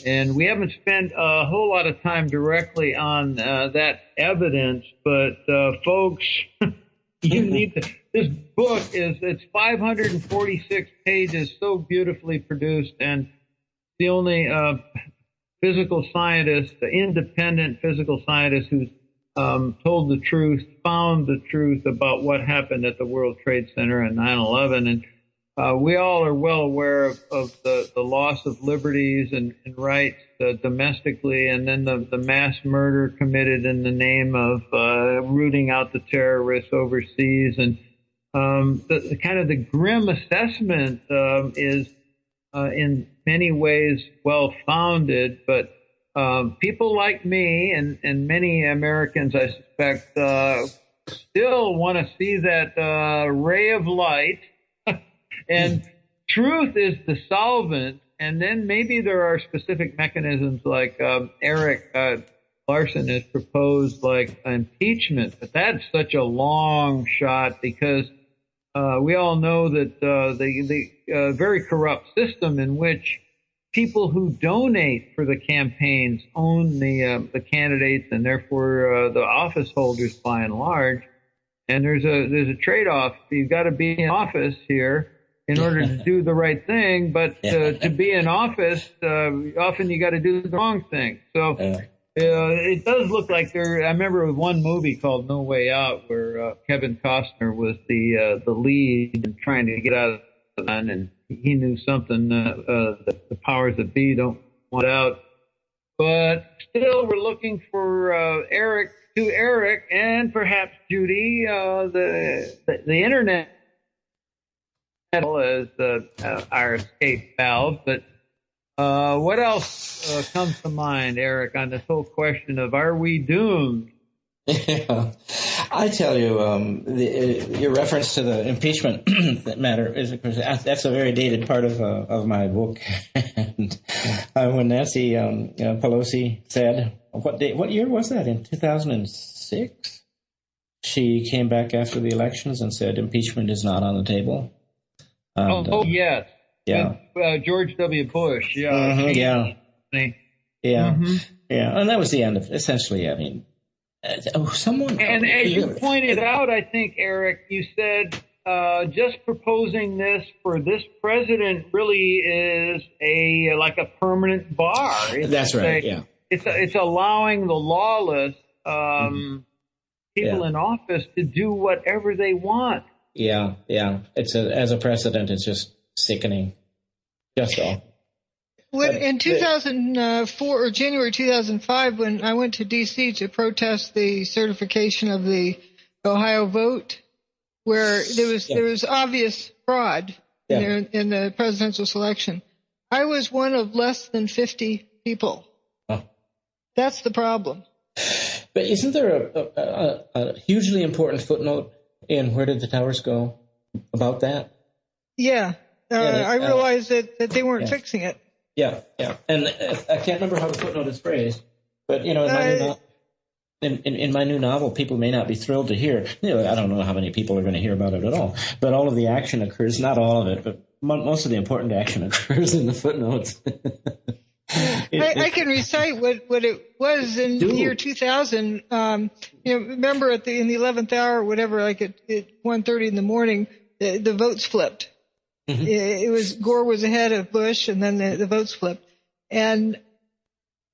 And we haven't spent a whole lot of time directly on that evidence, but folks, you need to. This book it's 546 pages, so beautifully produced, and the only physical scientist, the independent physical scientist who's told the truth, found the truth about what happened at the World Trade Center and 9/11. And we all are well aware of the loss of liberties and rights domestically, and then the mass murder committed in the name of rooting out the terrorists overseas. And the kind of the grim assessment is in many ways well-founded, but people like me and many Americans, I suspect, still want to see that ray of light. And truth is the solvent, and then maybe there are specific mechanisms like Eric Larsen has proposed, like impeachment, but that's such a long shot because we all know that the very corrupt system in which people who donate for the campaigns own the candidates and therefore the office holders by and large. And there's a trade-off. You've got to be in office here in order to do the right thing, but to be in office, often you got to do the wrong thing. So it does look like there. I remember one movie called No Way Out where Kevin Costner was the lead in trying to get out of the gun, and he knew something the powers that be don't want out. But still, we're looking for Eric and perhaps Judy, the internet as our escape valve. But what else comes to mind, Eric, on this whole question of are we doomed? Yeah. I tell you, your reference to the impeachment matter is, of course, that's a very dated part of my book. And when Nancy Pelosi said, what year was that? In 2006, she came back after the elections and said impeachment is not on the table. And, yes. Yeah. With, George W. Bush. Yeah. Mm-hmm, yeah. Yeah. Mm-hmm. Yeah. And that was the end of, essentially, I mean, someone. And as you pointed out, I think, Eric, you said just proposing this for this president really is like a permanent bar. That's right. Yeah. It's allowing the lawless people in office to do whatever they want. Yeah. Yeah. As a precedent, it's just sickening. Just all. In 2004 or January 2005, when I went to D.C. to protest the certification of the Ohio vote, where there was obvious fraud in the presidential selection, I was one of less than 50 people. Oh. That's the problem. But isn't there a hugely important footnote in Where Did the Towers Go about that? Yeah. I realized that they weren't fixing it. Yeah, yeah. And I can't remember how the footnote is phrased, but, in my new novel, people may not be thrilled to hear. I don't know how many people are going to hear about it at all, but all of the action occurs, not all of it, but most of the important action occurs in the footnotes. I can recite what it was in the year 2000. Remember in the 11th hour or whatever, like at 1:30 in the morning, the votes flipped. Mm-hmm. Gore was ahead of Bush, and then the votes flipped. And,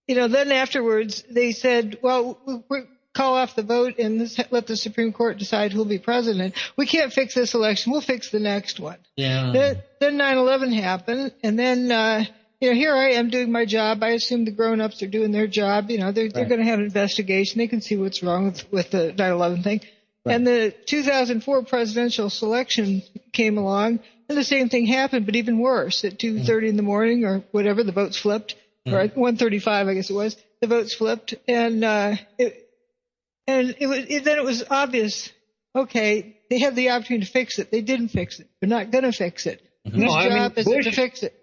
then afterwards they said, well, we'll call off the vote and let the Supreme Court decide who'll be president. We can't fix this election. We'll fix the next one. Yeah. Then 9/11 happened, and then, here I am doing my job. I assume the grown-ups are doing their job. They're going to have an investigation. They can see what's wrong with the 9/11 thing. Right. And the 2004 presidential selection came along, and the same thing happened, but even worse. At 2:30 in the morning or whatever, the votes flipped. Or at 1:35, I guess it was. The votes flipped, and it was obvious. Okay, they had the opportunity to fix it. They didn't fix it. They're not going to fix it. Whose job is it to fix it?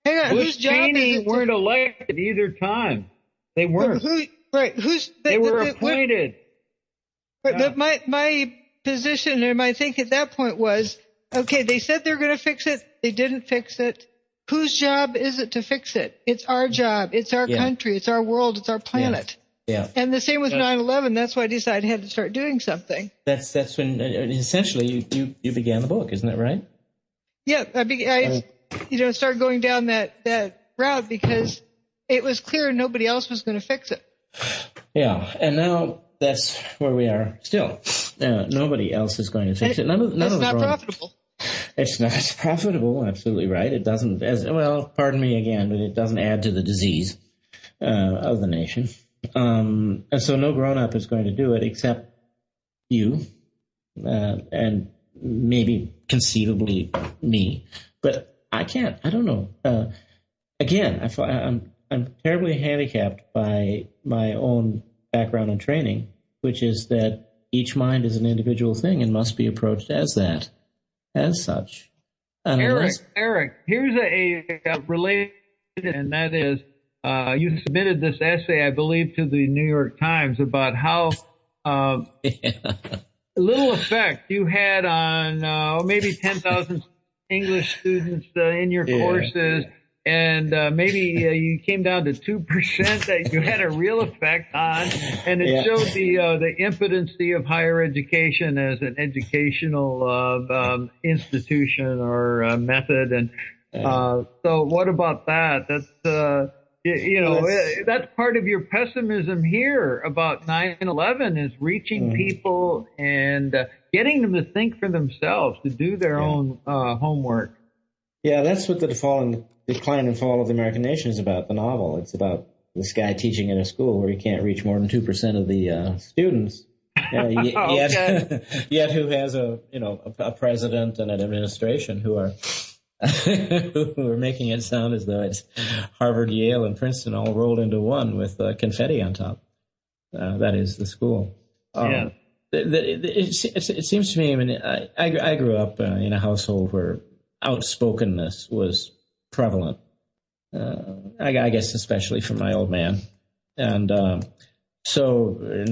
Hang on, Bush whose job Cheney is it weren't elected either time. They weren't. They were appointed. But my position and my thinking at that point was, okay, they said they're going to fix it. They didn't fix it. Whose job is it to fix it? It's our job. It's our country. It's our world. It's our planet. Yeah. And the same with 9/11. That's why I decided I had to start doing something. That's when essentially you began the book, isn't that right? Yeah, I started going down that route because it was clear nobody else was going to fix it. Yeah, and now that's where we are still. Nobody else is going to fix it. It's not profitable. It's not profitable, absolutely right. It doesn't, pardon me again, but it doesn't add to the disease of the nation. And so no grown-up is going to do it except you and maybe conceivably me. But I can't. I don't know. Again, I'm terribly handicapped by my own background and training, which is that each mind is an individual thing and must be approached as that. As such. And Eric, here's a related, and that is, you submitted this essay, I believe, to the New York Times about how little effect you had on maybe 10,000 English students in your courses, and maybe you came down to 2% that you had a real effect on, and it showed the impotency of higher education as an educational institution or method. And so what about that? That's that's part of your pessimism here about 9/11 is reaching people and getting them to think for themselves, to do their own homework. Yeah, that's what the Decline and Fall of the American Nation is about, the novel. It's about this guy teaching in a school where he can't reach more than 2% of the students, yet who has a president and an administration who are who are making it sound as though it's Harvard, Yale, and Princeton all rolled into one with confetti on top. That is the school. It seems to me, I mean, I grew up in a household where outspokenness was prevalent. I guess especially from my old man, and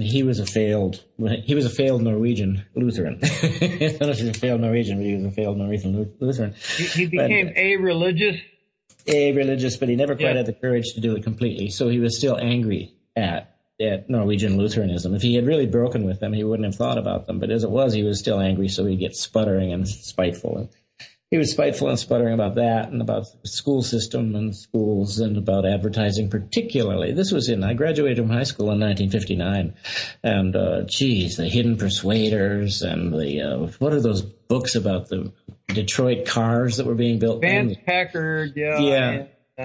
he was a failed Norwegian Lutheran. I don't know if he was a failed Norwegian, but he was a failed Norwegian Lutheran. He became religious, but he never quite had the courage to do it completely. So he was still angry at Norwegian Lutheranism. If he had really broken with them, he wouldn't have thought about them. But as it was, he was still angry, so he'd get sputtering and spiteful. And he was spiteful and sputtering about that and about the school system and schools and about advertising particularly. I graduated from high school in 1959. And, the Hidden Persuaders and what are those books about the Detroit cars that were being built? Vance Packard,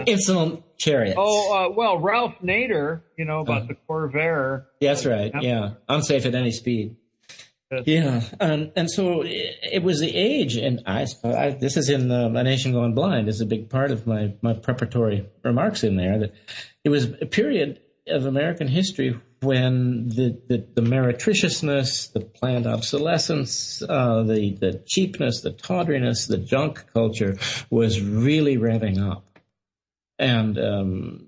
Insolent Chariots. Ralph Nader, about the Corvair. That's right, unsafe at any speed. Yeah, and so it was the age, and this is in A Nation Gone Blind, is a big part of my preparatory remarks in there, that it was a period of American history when the meretriciousness, the planned obsolescence, the cheapness, the tawdriness, the junk culture was really revving up. And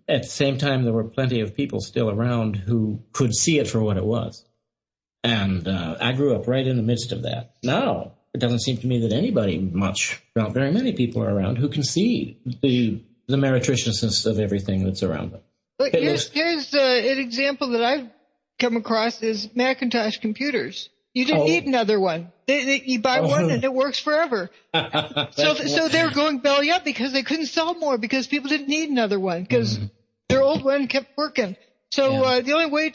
at the same time, there were plenty of people still around who could see it for what it was. And I grew up right in the midst of that. Now, it doesn't seem to me that not very many people are around who can see the meretriciousness of everything that's around them. Look, here's an example that I've come across is Macintosh computers. You didn't need another one. You buy one and it works forever. So they're going belly up because they couldn't sell more because people didn't need another one because their old one kept working. So the only way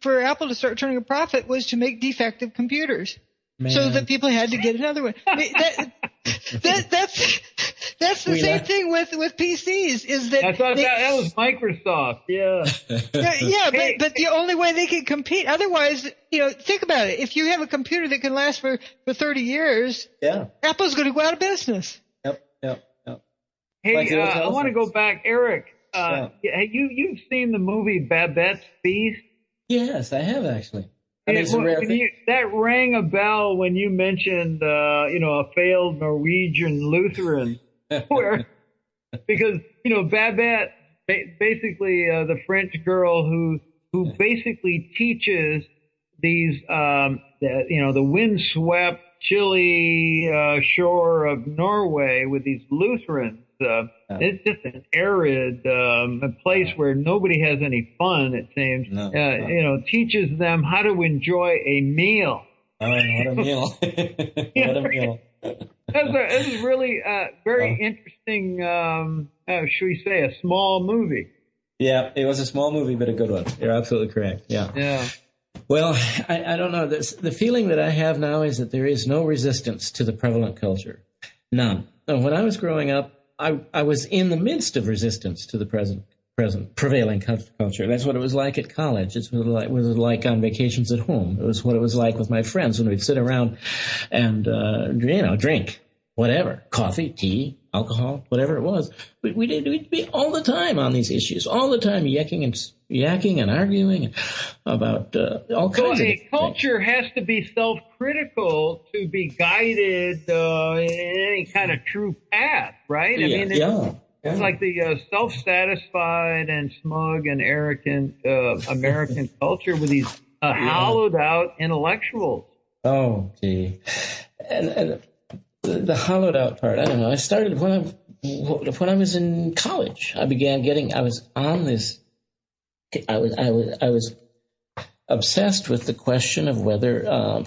for Apple to start turning a profit was to make defective computers, so that people had to get another one. I mean, that's the same thing with PCs. Is that I thought that was Microsoft? But the only way they can compete, otherwise, think about it. If you have a computer that can last for 30 years, Apple's going to go out of business. Yep. Hey, I want to go back, Eric. You've seen the movie Babette's Feast? Yes, I have actually. It's a rare thing. That rang a bell when you mentioned, a failed Norwegian Lutheran, where Because, Babette, basically the French girl who basically teaches these, the windswept, chilly shore of Norway with these Lutherans. It's just an arid place where nobody has any fun, it seems. Teaches them how to enjoy a meal. Oh, what a meal. What a meal. This is really very interesting, should we say, a small movie. Yeah, it was a small movie, but a good one. You're absolutely correct. Yeah. Well, I don't know. The feeling that I have now is that there is no resistance to the prevalent culture. None. When I was growing up, I was in the midst of resistance to the present prevailing culture. That's what it was like at college. It's what it was like on vacations at home. It was what it was like with my friends when we'd sit around and, drink whatever, coffee, tea, alcohol, whatever it was. We'd be all the time on these issues, all the time yakking and arguing about all kinds of things. Culture has to be self-critical to be guided in any kind of true path, right? It's like the self-satisfied and smug and arrogant American culture with these hollowed-out intellectuals. Oh, gee. And the hollowed-out part, I don't know. I started when I was in college. I was obsessed with the question of whether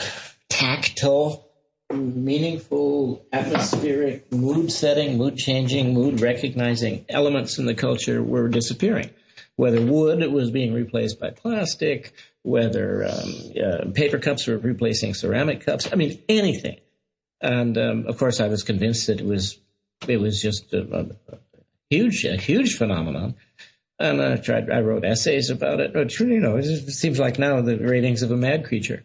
tactile, meaningful, atmospheric, mood-setting, mood-changing, mood-recognizing elements in the culture were disappearing. Whether wood was being replaced by plastic, whether paper cups were replacing ceramic cups. I mean, anything. And, of course, I was convinced that it was just a huge phenomenon. And I wrote essays about it. But, it seems like now the ravings of a mad creature.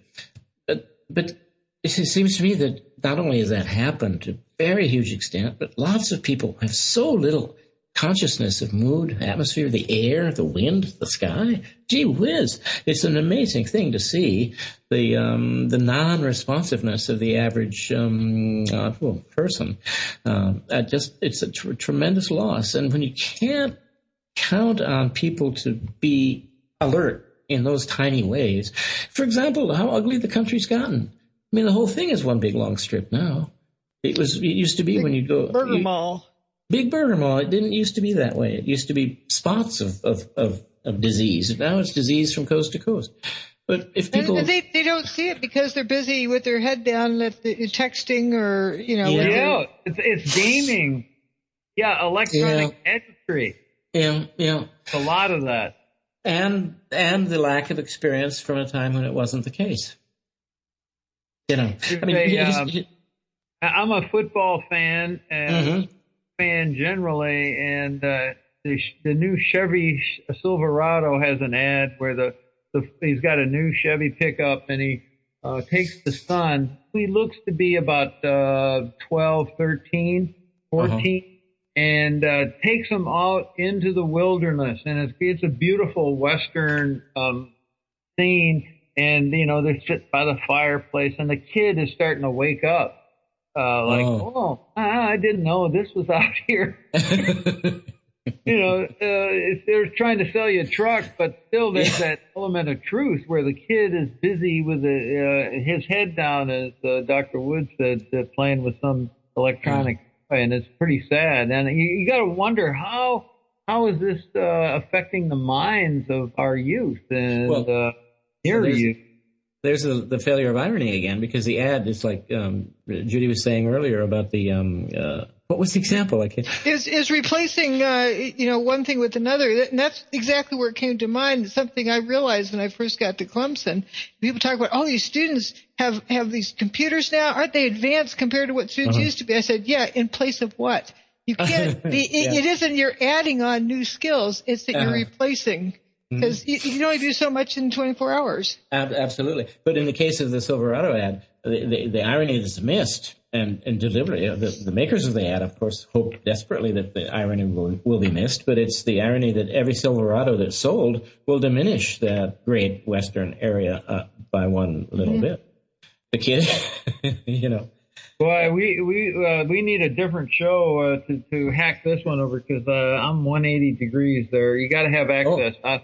But it seems to me that not only has that happened to a very huge extent, but lots of people have so little consciousness of mood, atmosphere, the air, the wind, the sky. Gee whiz. It's an amazing thing to see the non-responsiveness of the average person. It's a tremendous loss. And when you can't count on people to be alert in those tiny ways, for example, how ugly the country's gotten. I mean, the whole thing is one big long strip now. It used to be when you go Burger Mall. Big Burger Mall. It didn't used to be that way. It used to be spots of disease. Now it's disease from coast to coast. But if people and they don't see it because they're busy with their head down, texting or it's gaming. Yeah, electronic entry. Yeah. A lot of that. And the lack of experience from a time when it wasn't the case. I'm a football fan and fan generally, and the new Chevy Silverado has an ad where he's got a new Chevy pickup, and he takes the son, who he looks to be about 12, 13, 14, and takes him out into the wilderness, and it's a beautiful Western scene. And, they're sitting by the fireplace, and the kid is starting to wake up. I didn't know this was out here. They're trying to sell you a truck, but still there's that element of truth where the kid is busy with his head down, as Dr. Wood said, playing with some electronic toy, and it's pretty sad. And you got to wonder how is this affecting the minds of our youth and There's the failure of irony again, because the ad is like Judy was saying earlier about the what was the example? Is replacing one thing with another, and that's exactly where it came to mind. Something I realized when I first got to Clemson. People talk about, these students have these computers now. Aren't they advanced compared to what students used to be? I said, yeah, in place of what? You can't be. It isn't you're adding on new skills. It's that you're replacing. Because you can only do so much in 24 hours. Absolutely. But in the case of the Silverado ad, the irony that's missed and deliberately, the makers of the ad, of course, hope desperately that the irony will be missed, but it's the irony that every Silverado that's sold will diminish that great Western area by one little bit. The kid, Boy, we need a different show to hack this one over because I'm 180 degrees there. You got to have access. I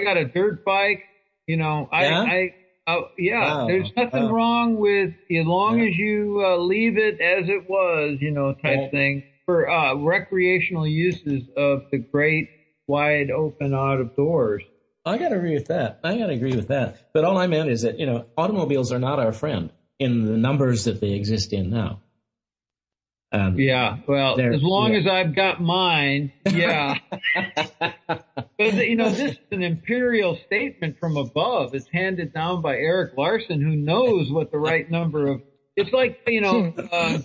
got a dirt bike. You know, Wow. There's nothing wrong with as long as you leave it as it was, you know, type thing for recreational uses of the great wide open out of doors. I got to agree with that. But all I meant is that, you know, automobiles are not our friend in the numbers that they exist in now. As long as I've got mine, yeah. But, you know, this is an imperial statement from above. It's handed down by Eric Larsen, who knows what the right number of. It's like, you know,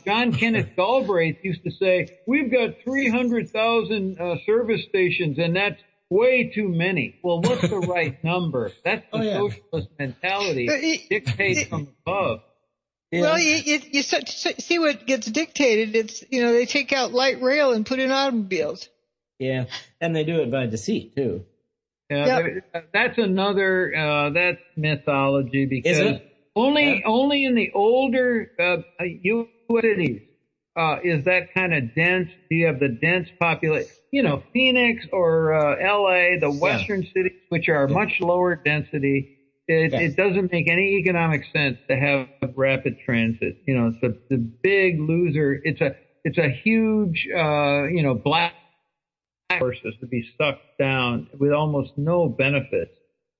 John Kenneth Galbraith used to say, we've got 300,000 service stations, and that's way too many. Well, what's the right number? That's the socialist mentality. Dictate from above. Yeah. Well, you see what gets dictated. It's, you know, they take out light rail and put in automobiles. Yeah, and they do it by deceit, too. Yeah, that's another, that's mythology because only in the older U.S. cities is that kind of dense. You have the dense population. You know, Phoenix or L.A., the western cities, which are much lower density. It doesn't make any economic sense to have rapid transit. You know, it's a big loser. It's a huge, you know, black horses to be sucked down with almost no benefits.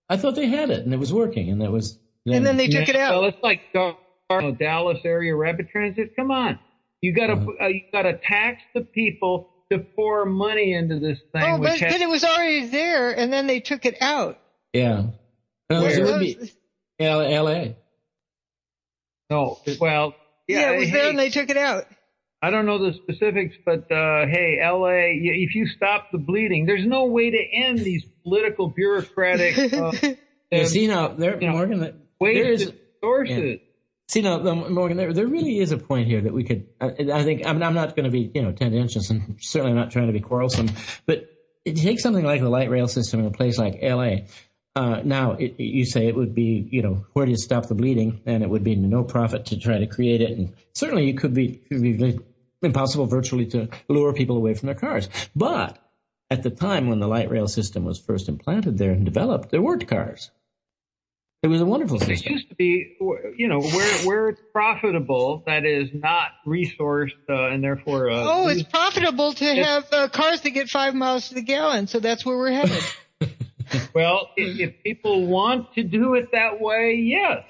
I thought they had it and it was working, and that was. And then they took it out. Well, it's like Dallas area rapid transit. Come on, you got to tax the people to pour money into this thing. Oh, but it was already there, and then they took it out. Yeah. It would be L.A. No, well, it was there and they took it out. I don't know the specifics, but hey, L.A., if you stop the bleeding, there's no way to end these political bureaucratic. See now, Morgan, wasted sources. Yeah. See now, Morgan, there really is a point here that we could. I think I'm not going to be tendentious, and certainly not trying to be quarrelsome, but it takes something like the light rail system in a place like L.A. Now, you say it would be, you know, where do you stop the bleeding? And it would be no profit to try to create it. And certainly it could be impossible virtually to lure people away from their cars. But at the time when the light rail system was first implanted there and developed, there weren't cars. It was a wonderful system. It used to be, you know, where it's profitable, that is not resourced and therefore. It's profitable to have cars that get 5 miles to the gallon. So that's where we're headed. Well, if people want to do it that way, yes,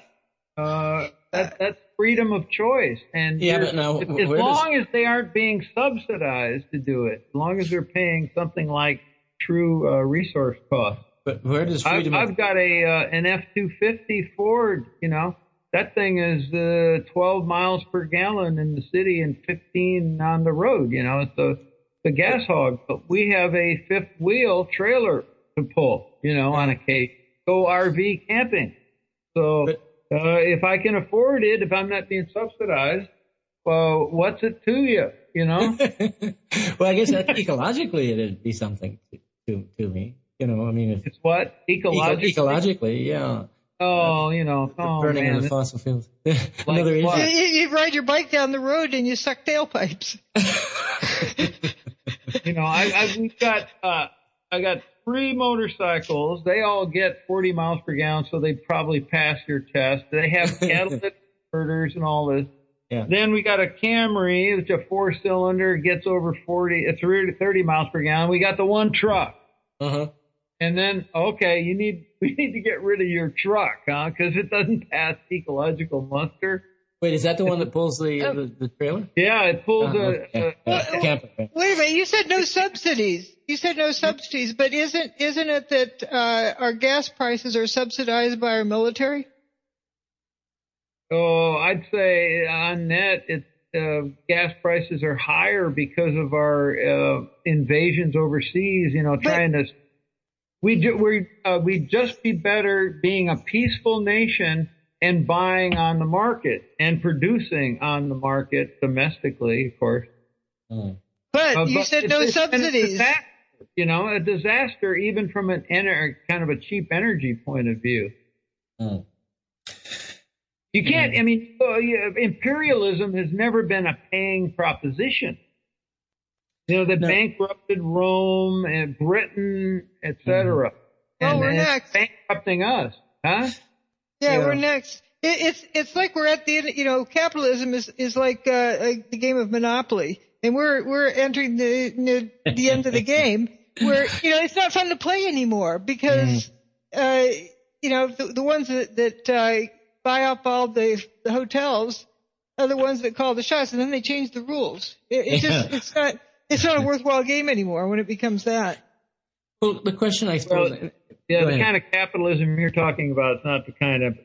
that's freedom of choice. And but now, as long as they aren't being subsidized to do it, as long as they're paying something like true resource cost. But where does freedom? I've got an F-250 Ford. You know, that thing is 12 miles per gallon in the city and 15 on the road. You know, it's a gas hog. But we have a fifth wheel trailer to pull, you know, on occasion, go RV camping. So if I can afford it, if I'm not being subsidized, well, what's it to you, you know? Well, I guess ecologically it'd be something to me. You know, I mean, it's what? Ecologically, yeah. Oh, you know, burning man. of the fossil fuels. Another you ride your bike down the road and you suck tailpipes. You know, I got 3 motorcycles. They all get 40 miles per gallon, so they probably pass your test. They have catalytic converters and all this. Yeah. Then we got a Camry, which is a 4-cylinder, gets over 30 miles per gallon. We got the one truck. Uh-huh. And then, we need to get rid of your truck, huh? Because it doesn't pass ecological muster. Wait, is that the one that pulls the trailer? Yeah, it pulls camper. Wait a minute, you said no subsidies. But isn't it that our gas prices are subsidized by our military? Oh, I'd say on net, gas prices are higher because of our invasions overseas. You know, we'd just be better being a peaceful nation and buying on the market and producing on the market domestically, of course. Mm. But you said no subsidies. A disaster even from an kind of a cheap energy point of view. Mm. You can't, I mean, imperialism has never been a paying proposition. You know, that bankrupted Rome and Britain, etc. Well, we're next. Bankrupting us, huh? Yeah, we're next. It's like we're at the end. You know, capitalism is like the game of Monopoly, and we're entering the end of the game where it's not fun to play anymore because the ones that buy up all the hotels are the ones that call the shots, and then they change the rules. It's not a worthwhile game anymore when it becomes that. Well, the question I suppose. Well, the kind of capitalism you're talking about is not the kind of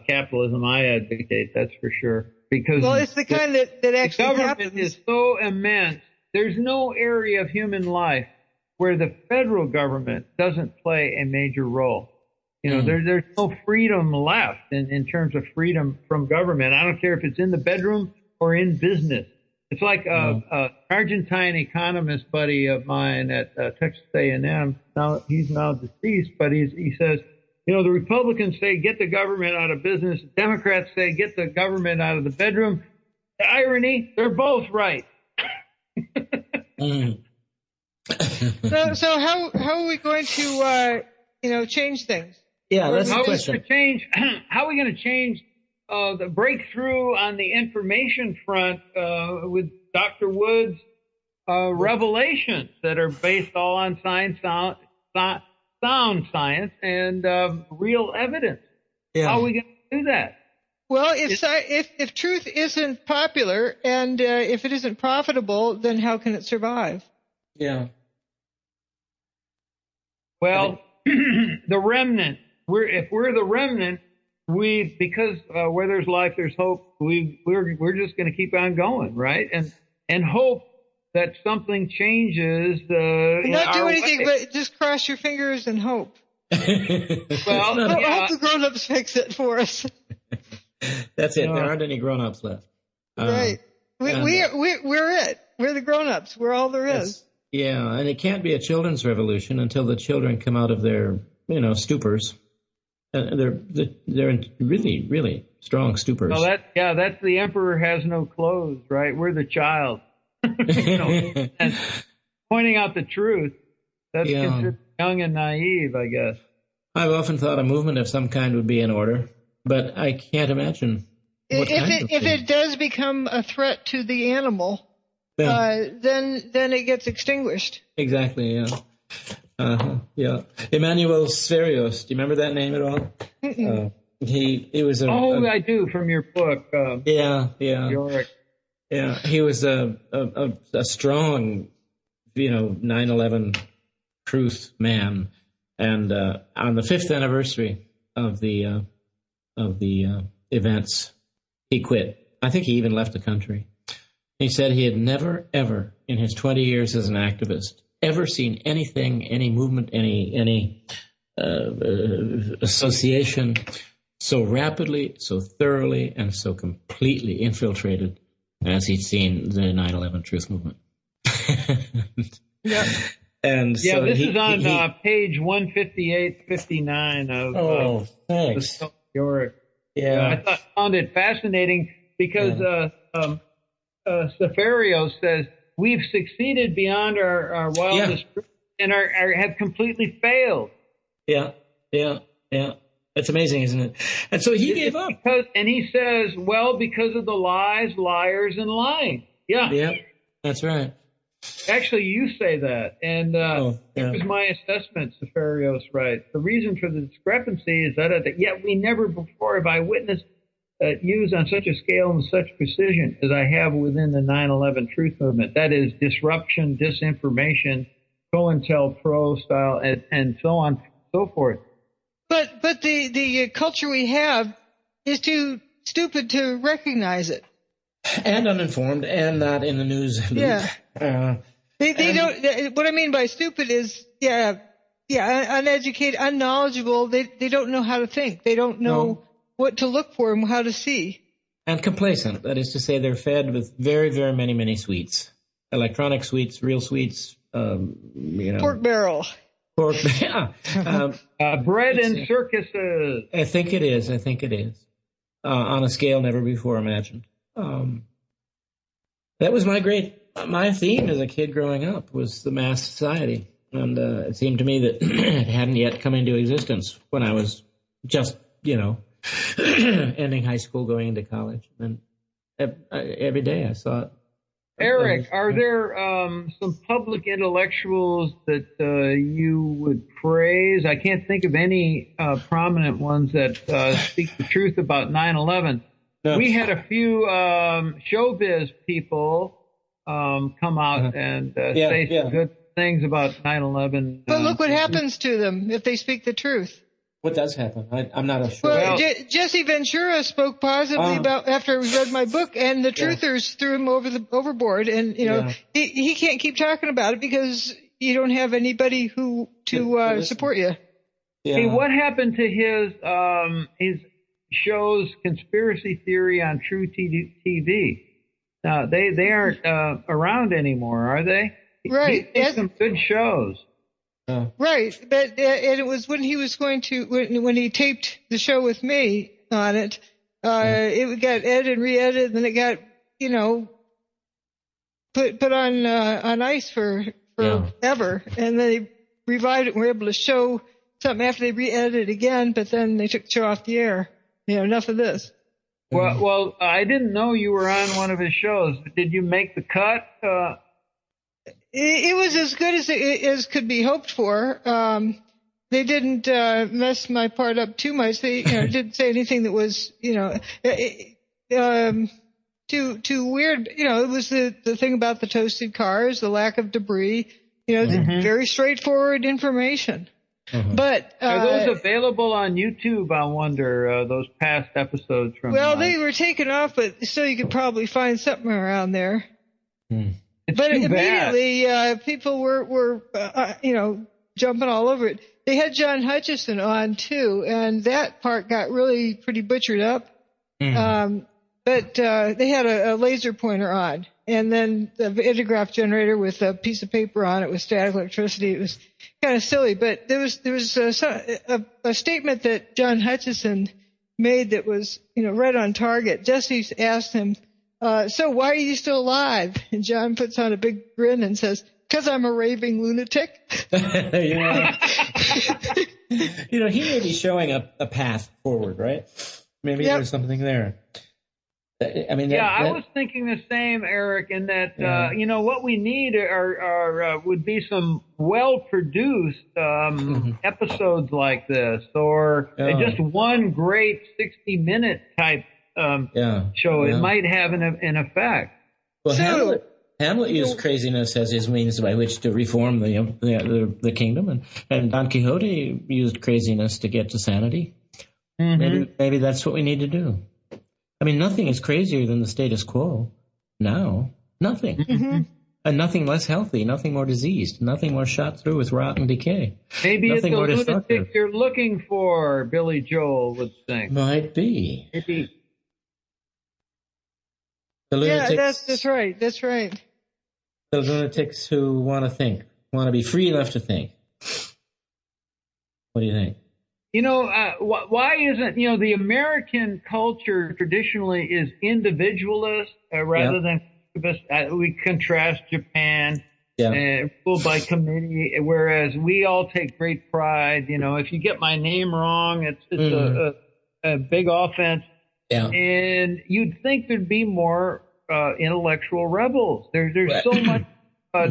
capitalism I advocate. That's for sure. Because it's the kind that actually the government happens. is so immense. There's no area of human life where the federal government doesn't play a major role. There's no freedom left in terms of freedom from government. I don't care if it's in the bedroom or in business. It's like an Argentine economist buddy of mine at Texas A&M. Now he's deceased, but he says, the Republicans say get the government out of business. Democrats say get the government out of the bedroom. The irony, they're both right. So how are we going to change things? Yeah, that's the question. How are we going to change the breakthrough on the information front with Dr. Wood's revelations that are based all on sound science and real evidence? Yeah. How are we going to do that? Well, if truth isn't popular and if it isn't profitable, then how can it survive? Yeah. Well, the remnant. If we're the remnant, because where there's life, there's hope. We're just going to keep on going, right? And hope that something changes. Not do anything, but just cross your fingers and hope. Well, hope the grown-ups fix it for us. That's it. There aren't any grown-ups left. Right. We're it. We're the grown-ups. We're all there is. Yeah, and it can't be a children's revolution until the children come out of their, stupors. They're in really, really strong stupors. Well, that's the emperor has no clothes, right? We're the child. And pointing out the truth. That's considered young and naive, I guess. I've often thought a movement of some kind would be in order, but I can't imagine. If it does become a threat to the animal, then it gets extinguished. Exactly. Yeah. Yeah. Emmanuel Sverios. Do you remember that name at all? He was I do, from your book. Yeah. Yorick. Yeah. He was a strong, 9/11 truth man, and on the 5th anniversary of the events, he quit. I think he even left the country. He said he had never, ever in his 20 years as an activist ever seen anything, any movement, any association so rapidly, so thoroughly, and so completely infiltrated as he'd seen the 9/11 Truth Movement. Yeah. And so this is on page 158-59 of thanks. Yorick. Yeah. I found it fascinating because Seferios says, we've succeeded beyond our wildest dreams and have completely failed. Yeah. That's amazing, isn't it? And so he gave up. And he says, because of the lies, liars, and lying. Yeah. Yeah, that's right. Actually, you say that. And here's my assessment, Seferios writes. The reason for the discrepancy is that yet we never before have I witnessed used on such a scale and such precision as I have within the 9/11 Truth Movement. That is disruption, disinformation, COINTELPRO style, and so on, so forth. But the culture we have is too stupid to recognize it. And uninformed, and not in the news. Yeah. They don't. What I mean by stupid is uneducated, unknowledgeable. They don't know how to think. They don't know what to look for and how to see. And complacent. That is to say, they're fed with very, very many, many sweets. Electronic sweets, real sweets, Pork barrel. Bread and circuses. I think it is. on a scale never before imagined. That was my theme as a kid growing up was the mass society. And it seemed to me that it hadn't yet come into existence when I was just, ending high school, going into college. And every day I saw it. Eric, are there some public intellectuals that you would praise? I can't think of any prominent ones that speak the truth about 9/11. No. We had a few showbiz people come out and say some good things about 9/11. But look what happens to them if they speak the truth. What does happen? I'm not sure. Well, Jesse Ventura spoke positively about after he read my book, and the truthers threw him overboard. And he can't keep talking about it because you don't have anybody to support you. Yeah. Hey, what happened to his shows, Conspiracy Theory on True TV? Now they aren't around anymore, are they? Right. He did some good shows. Right, but and it was when he was going to when he taped the show with me on it. It got edited and re-edited, and then it got put on ice for ever, and then they revived it and were able to show something after they re-edited it again. But then they took the show off the air. Enough of this. Well, I didn't know you were on one of his shows. Did you make the cut? It was as good as could be hoped for. They didn't mess my part up too much. They didn't say anything that was too weird. It was the thing about the toasted cars, the lack of debris. Very straightforward information. Mm-hmm. But are those available on YouTube? I wonder those past episodes from. Well, they were taken off, but still you could probably find something around there. But immediately, people were jumping all over it. They had John Hutchison on too, and that part got really pretty butchered up. But they had a laser pointer on, and then the intergraph generator with a piece of paper on it with static electricity. It was kind of silly, but there was a statement that John Hutchison made that was right on target. Jesse asked him, so why are you still alive? And John puts on a big grin and says, "'Cause I'm a raving lunatic." He may be showing a path forward, right? Maybe there's something there. I mean, I was thinking the same, Eric, in that, what we need would be some well-produced episodes like this, or just one great 60-minute type show. It might have an effect. Well, Hamlet used craziness as his means by which to reform the kingdom, and Don Quixote used craziness to get to sanity. Mm-hmm. Maybe that's what we need to do. I mean, nothing is crazier than the status quo now. Nothing. Mm-hmm. And nothing less healthy, nothing more diseased, nothing more shot through with rot and decay. Maybe nothing it's the lunatic you're looking for, Billy Joel would think. Might be. Maybe. The lunatics, that's right. That's right. The lunatics who want to be free enough to think. What do you think? Why isn't, the American culture traditionally is individualist rather than we contrast Japan, ruled by committee, whereas we all take great pride. If you get my name wrong, it's a big offense. Yeah. And you'd think there'd be more intellectual rebels. There's so much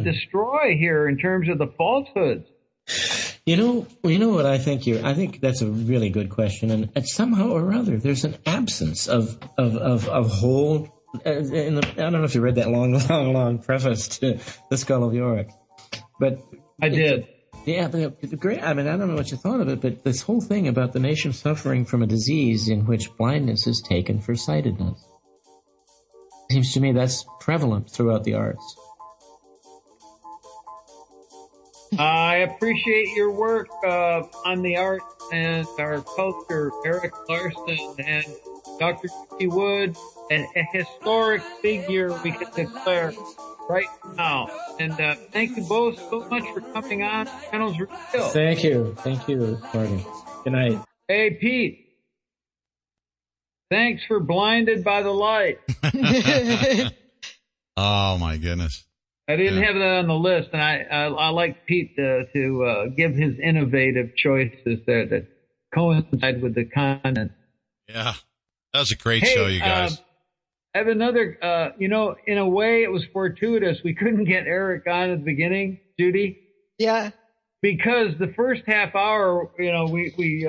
destroy here in terms of the falsehoods. You know what I think I think that's a really good question, and somehow or other there's an absence of whole. I don't know if you read that long preface to The Skull of Yorick, but I did. Yeah, but great. I mean, I don't know what you thought of it, but this whole thing about the nation suffering from a disease in which blindness is taken for sightedness seems to me that's prevalent throughout the arts. I appreciate your work on the art and our culture, Eric Larsen and Dr. Judy Wood, a historic figure we can declare right now. And thank you both so much for coming on Reynolds Reveal. Thank you, Marty. Good night. Hey, Pete. Thanks for Blinded by the Light. Oh, my goodness. I didn't have that on the list, and I like Pete to give his innovative choices there that coincide with the content. Yeah, that was a great show, you guys. I have another, in a way it was fortuitous. We couldn't get Eric on at the beginning, Judy. Yeah. Because the first half hour, we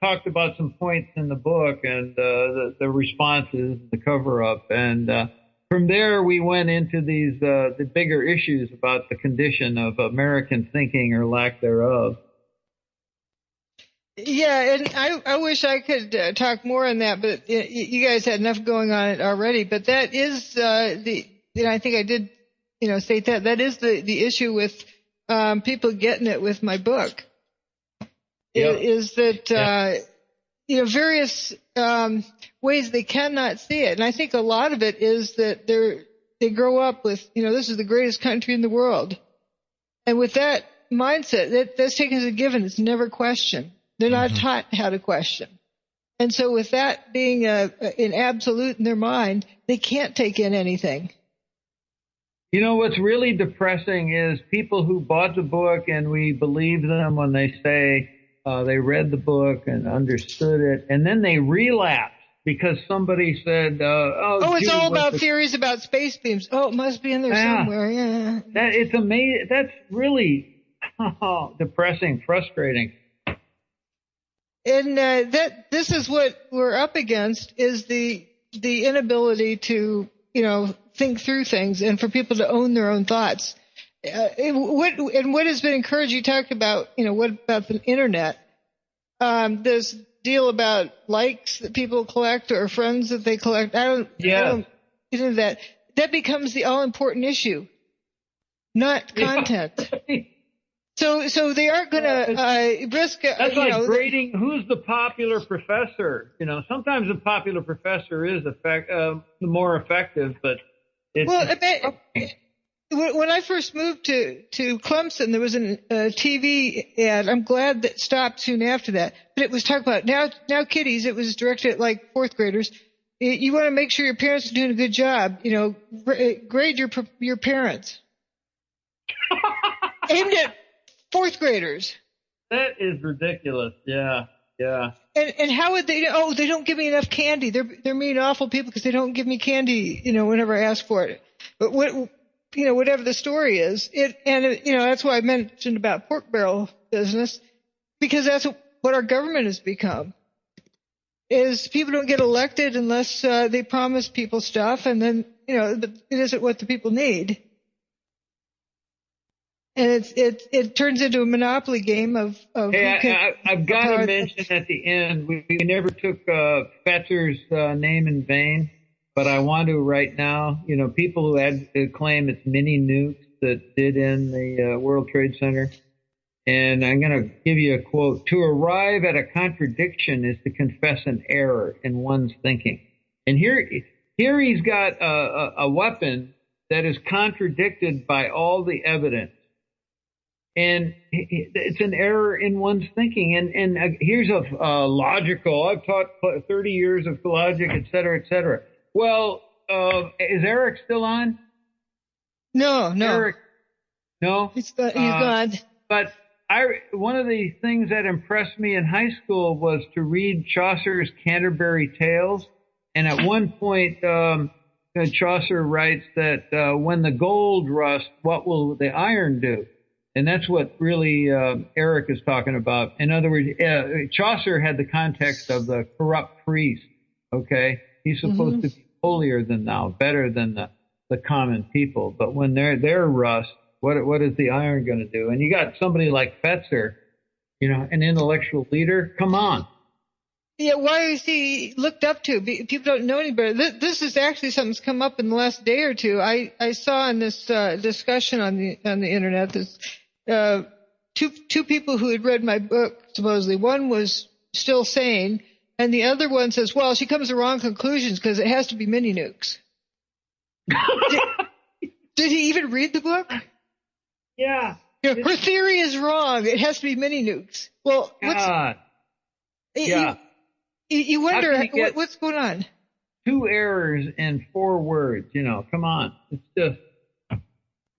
talked about some points in the book and the responses, the cover-up, and from there we went into these the bigger issues about the condition of American thinking or lack thereof. Yeah, and I wish I could talk more on that, but you guys had enough going on it already. But that is I think I did, state that is the issue with people getting it with my book. Yep. Is that various ways they cannot see it, and I think a lot of it is that they grow up with this is the greatest country in the world, and with that mindset that's taken as a given. It's never questioned. They're not taught how to question. And so with that being an absolute in their mind, they can't take in anything. What's really depressing is people who bought the book and we believe them when they say they read the book and understood it, and then they relapse because somebody said, it's all about theories about space beams. Oh, it must be in there somewhere. Yeah. It's amazing. That's really depressing, frustrating. And this is what we're up against is the inability to think through things and for people to own their own thoughts. What has been encouraged? You talked about what about the internet? This deal about likes that people collect or friends that they collect. I don't that becomes the all important issue, not content. So they aren't going to risk. That's like grading who's the popular professor. Sometimes the popular professor is the more effective, but it's. When I first moved to Clemson, there was a TV ad. I'm glad that stopped soon after that. But it was talking about now kiddies. It was directed at like fourth graders. You want to make sure your parents are doing a good job. Grade your parents. Aimed at fourth graders. That is ridiculous. Yeah. And how would they? Oh, they don't give me enough candy. They're mean, awful people because they don't give me candy. Whenever I ask for it. But whatever the story is, that's why I mentioned about pork barrel business, because that's what our government has become. Is people don't get elected unless they promise people stuff, and then it isn't what the people need. And it turns into a monopoly game of hey, I've got to mention at the end, we never took Fetzer's name in vain, but I want to right now. People who claim it's mini nukes that did in the World Trade Center. And I'm going to give you a quote. To arrive at a contradiction is to confess an error in one's thinking. And here he's got a weapon that is contradicted by all the evidence. And it's an error in one's thinking. And here's a logical, I've taught 30 years of logic, et cetera, et cetera. Well, is Eric still on? No. Eric, no? He's gone. But one of the things that impressed me in high school was to read Chaucer's Canterbury Tales. And at one point, Chaucer writes that when the gold rusts, what will the iron do? And that's what really Eric is talking about. In other words, Chaucer had the context of the corrupt priest, okay? He's supposed to be holier than thou, better than the common people. But when they're rust, what is the iron going to do? And you got somebody like Fetzer, an intellectual leader. Come on. Yeah, why is he looked up to? People don't know any better. This is actually something that's come up in the last day or two. I saw in this discussion on the internet this two people who had read my book, supposedly. One was still sane, and the other one says, well, she comes to wrong conclusions because it has to be mini nukes. Did he even read the book? Yeah. Her theory is wrong. It has to be mini nukes. Well, God. Yeah. you wonder what's going on. 2 errors in 4 words. Come on. It's just,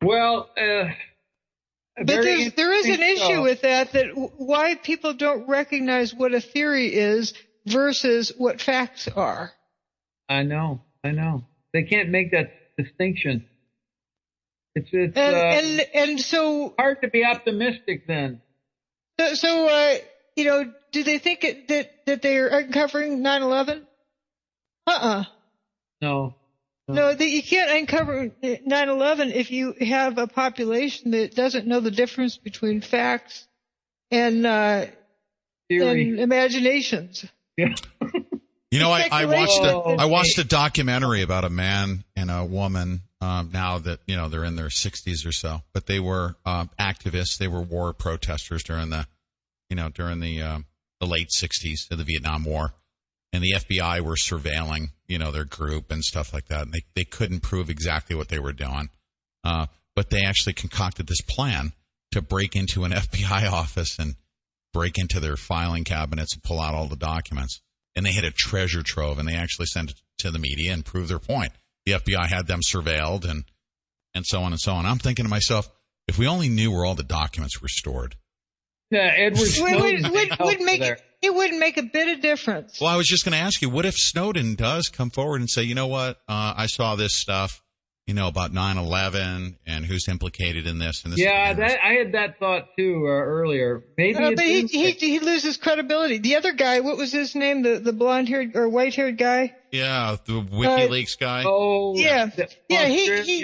well, but there is an issue with that why people don't recognize what a theory is versus what facts are. I know. They can't make that distinction. It's and so hard to be optimistic then. So do they think that they're uncovering 9/11? No, you can't uncover 9/11 if you have a population that doesn't know the difference between facts and imaginations. Yeah. I watched a documentary about a man and a woman. Now that they're in their 60s or so, but they were activists. They were war protesters during the late 60s of the Vietnam War, and the FBI were surveilling their group and stuff like that. And they couldn't prove exactly what they were doing, but they actually concocted this plan to break into an FBI office and break into their filing cabinets and pull out all the documents. And they had a treasure trove, and they actually sent it to the media and proved their point. The FBI had them surveilled and so on and so on. I'm thinking to myself, if we only knew where all the documents were stored. Yeah, Edward Snowden it wouldn't make a bit of difference. Well, I was just going to ask you, what if Snowden does come forward and say, you know what, I saw this stuff, about 9/11 and who's implicated in this. And this. Yeah, I had that thought too earlier. Maybe, but he loses credibility. The other guy, what was his name? The blonde-haired or white-haired guy? Yeah, the WikiLeaks guy. Oh, yeah. He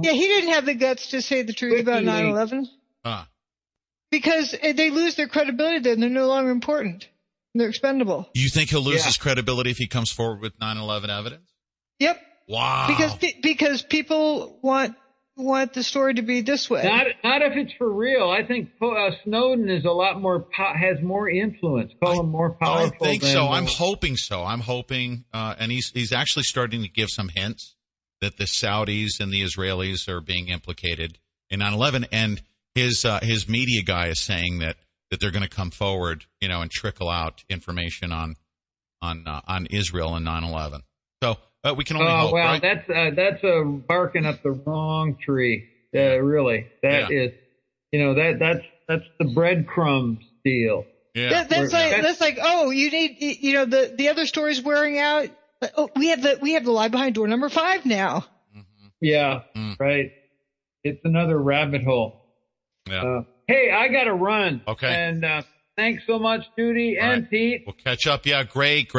didn't have the guts to say the truth about 9/11. Because they lose their credibility then. They're no longer important. They're expendable. You think he'll lose his credibility if he comes forward with 9/11 evidence? Yep. Wow. Because people want the story to be this way. Not if it's for real. I think Snowden is a lot more has more influence. Call him more powerful. I think so. I'm hoping so. I'm hoping, and he's actually starting to give some hints that the Saudis and the Israelis are being implicated in 9/11, and his media guy is saying that they're going to come forward, and trickle out information on Israel and 9/11. So we can only hope. Well, right? that's barking up the wrong tree. Really, is, that's the breadcrumbs deal. Yeah, that's like you need the other story's wearing out. Oh, we have the lie behind door number 5 now. Mm-hmm. Yeah, right. It's another rabbit hole. Yeah. Hey, I got to run. Okay. And thanks so much, Judy and Pete. We'll catch up. Yeah, great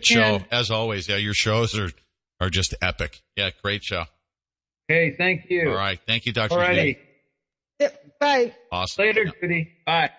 show. As always, yeah, your shows are just epic. Yeah, great show. Hey, thank you. All right. Thank you, Dr. All righty. Yep, bye. Awesome. Later, Judy. Bye.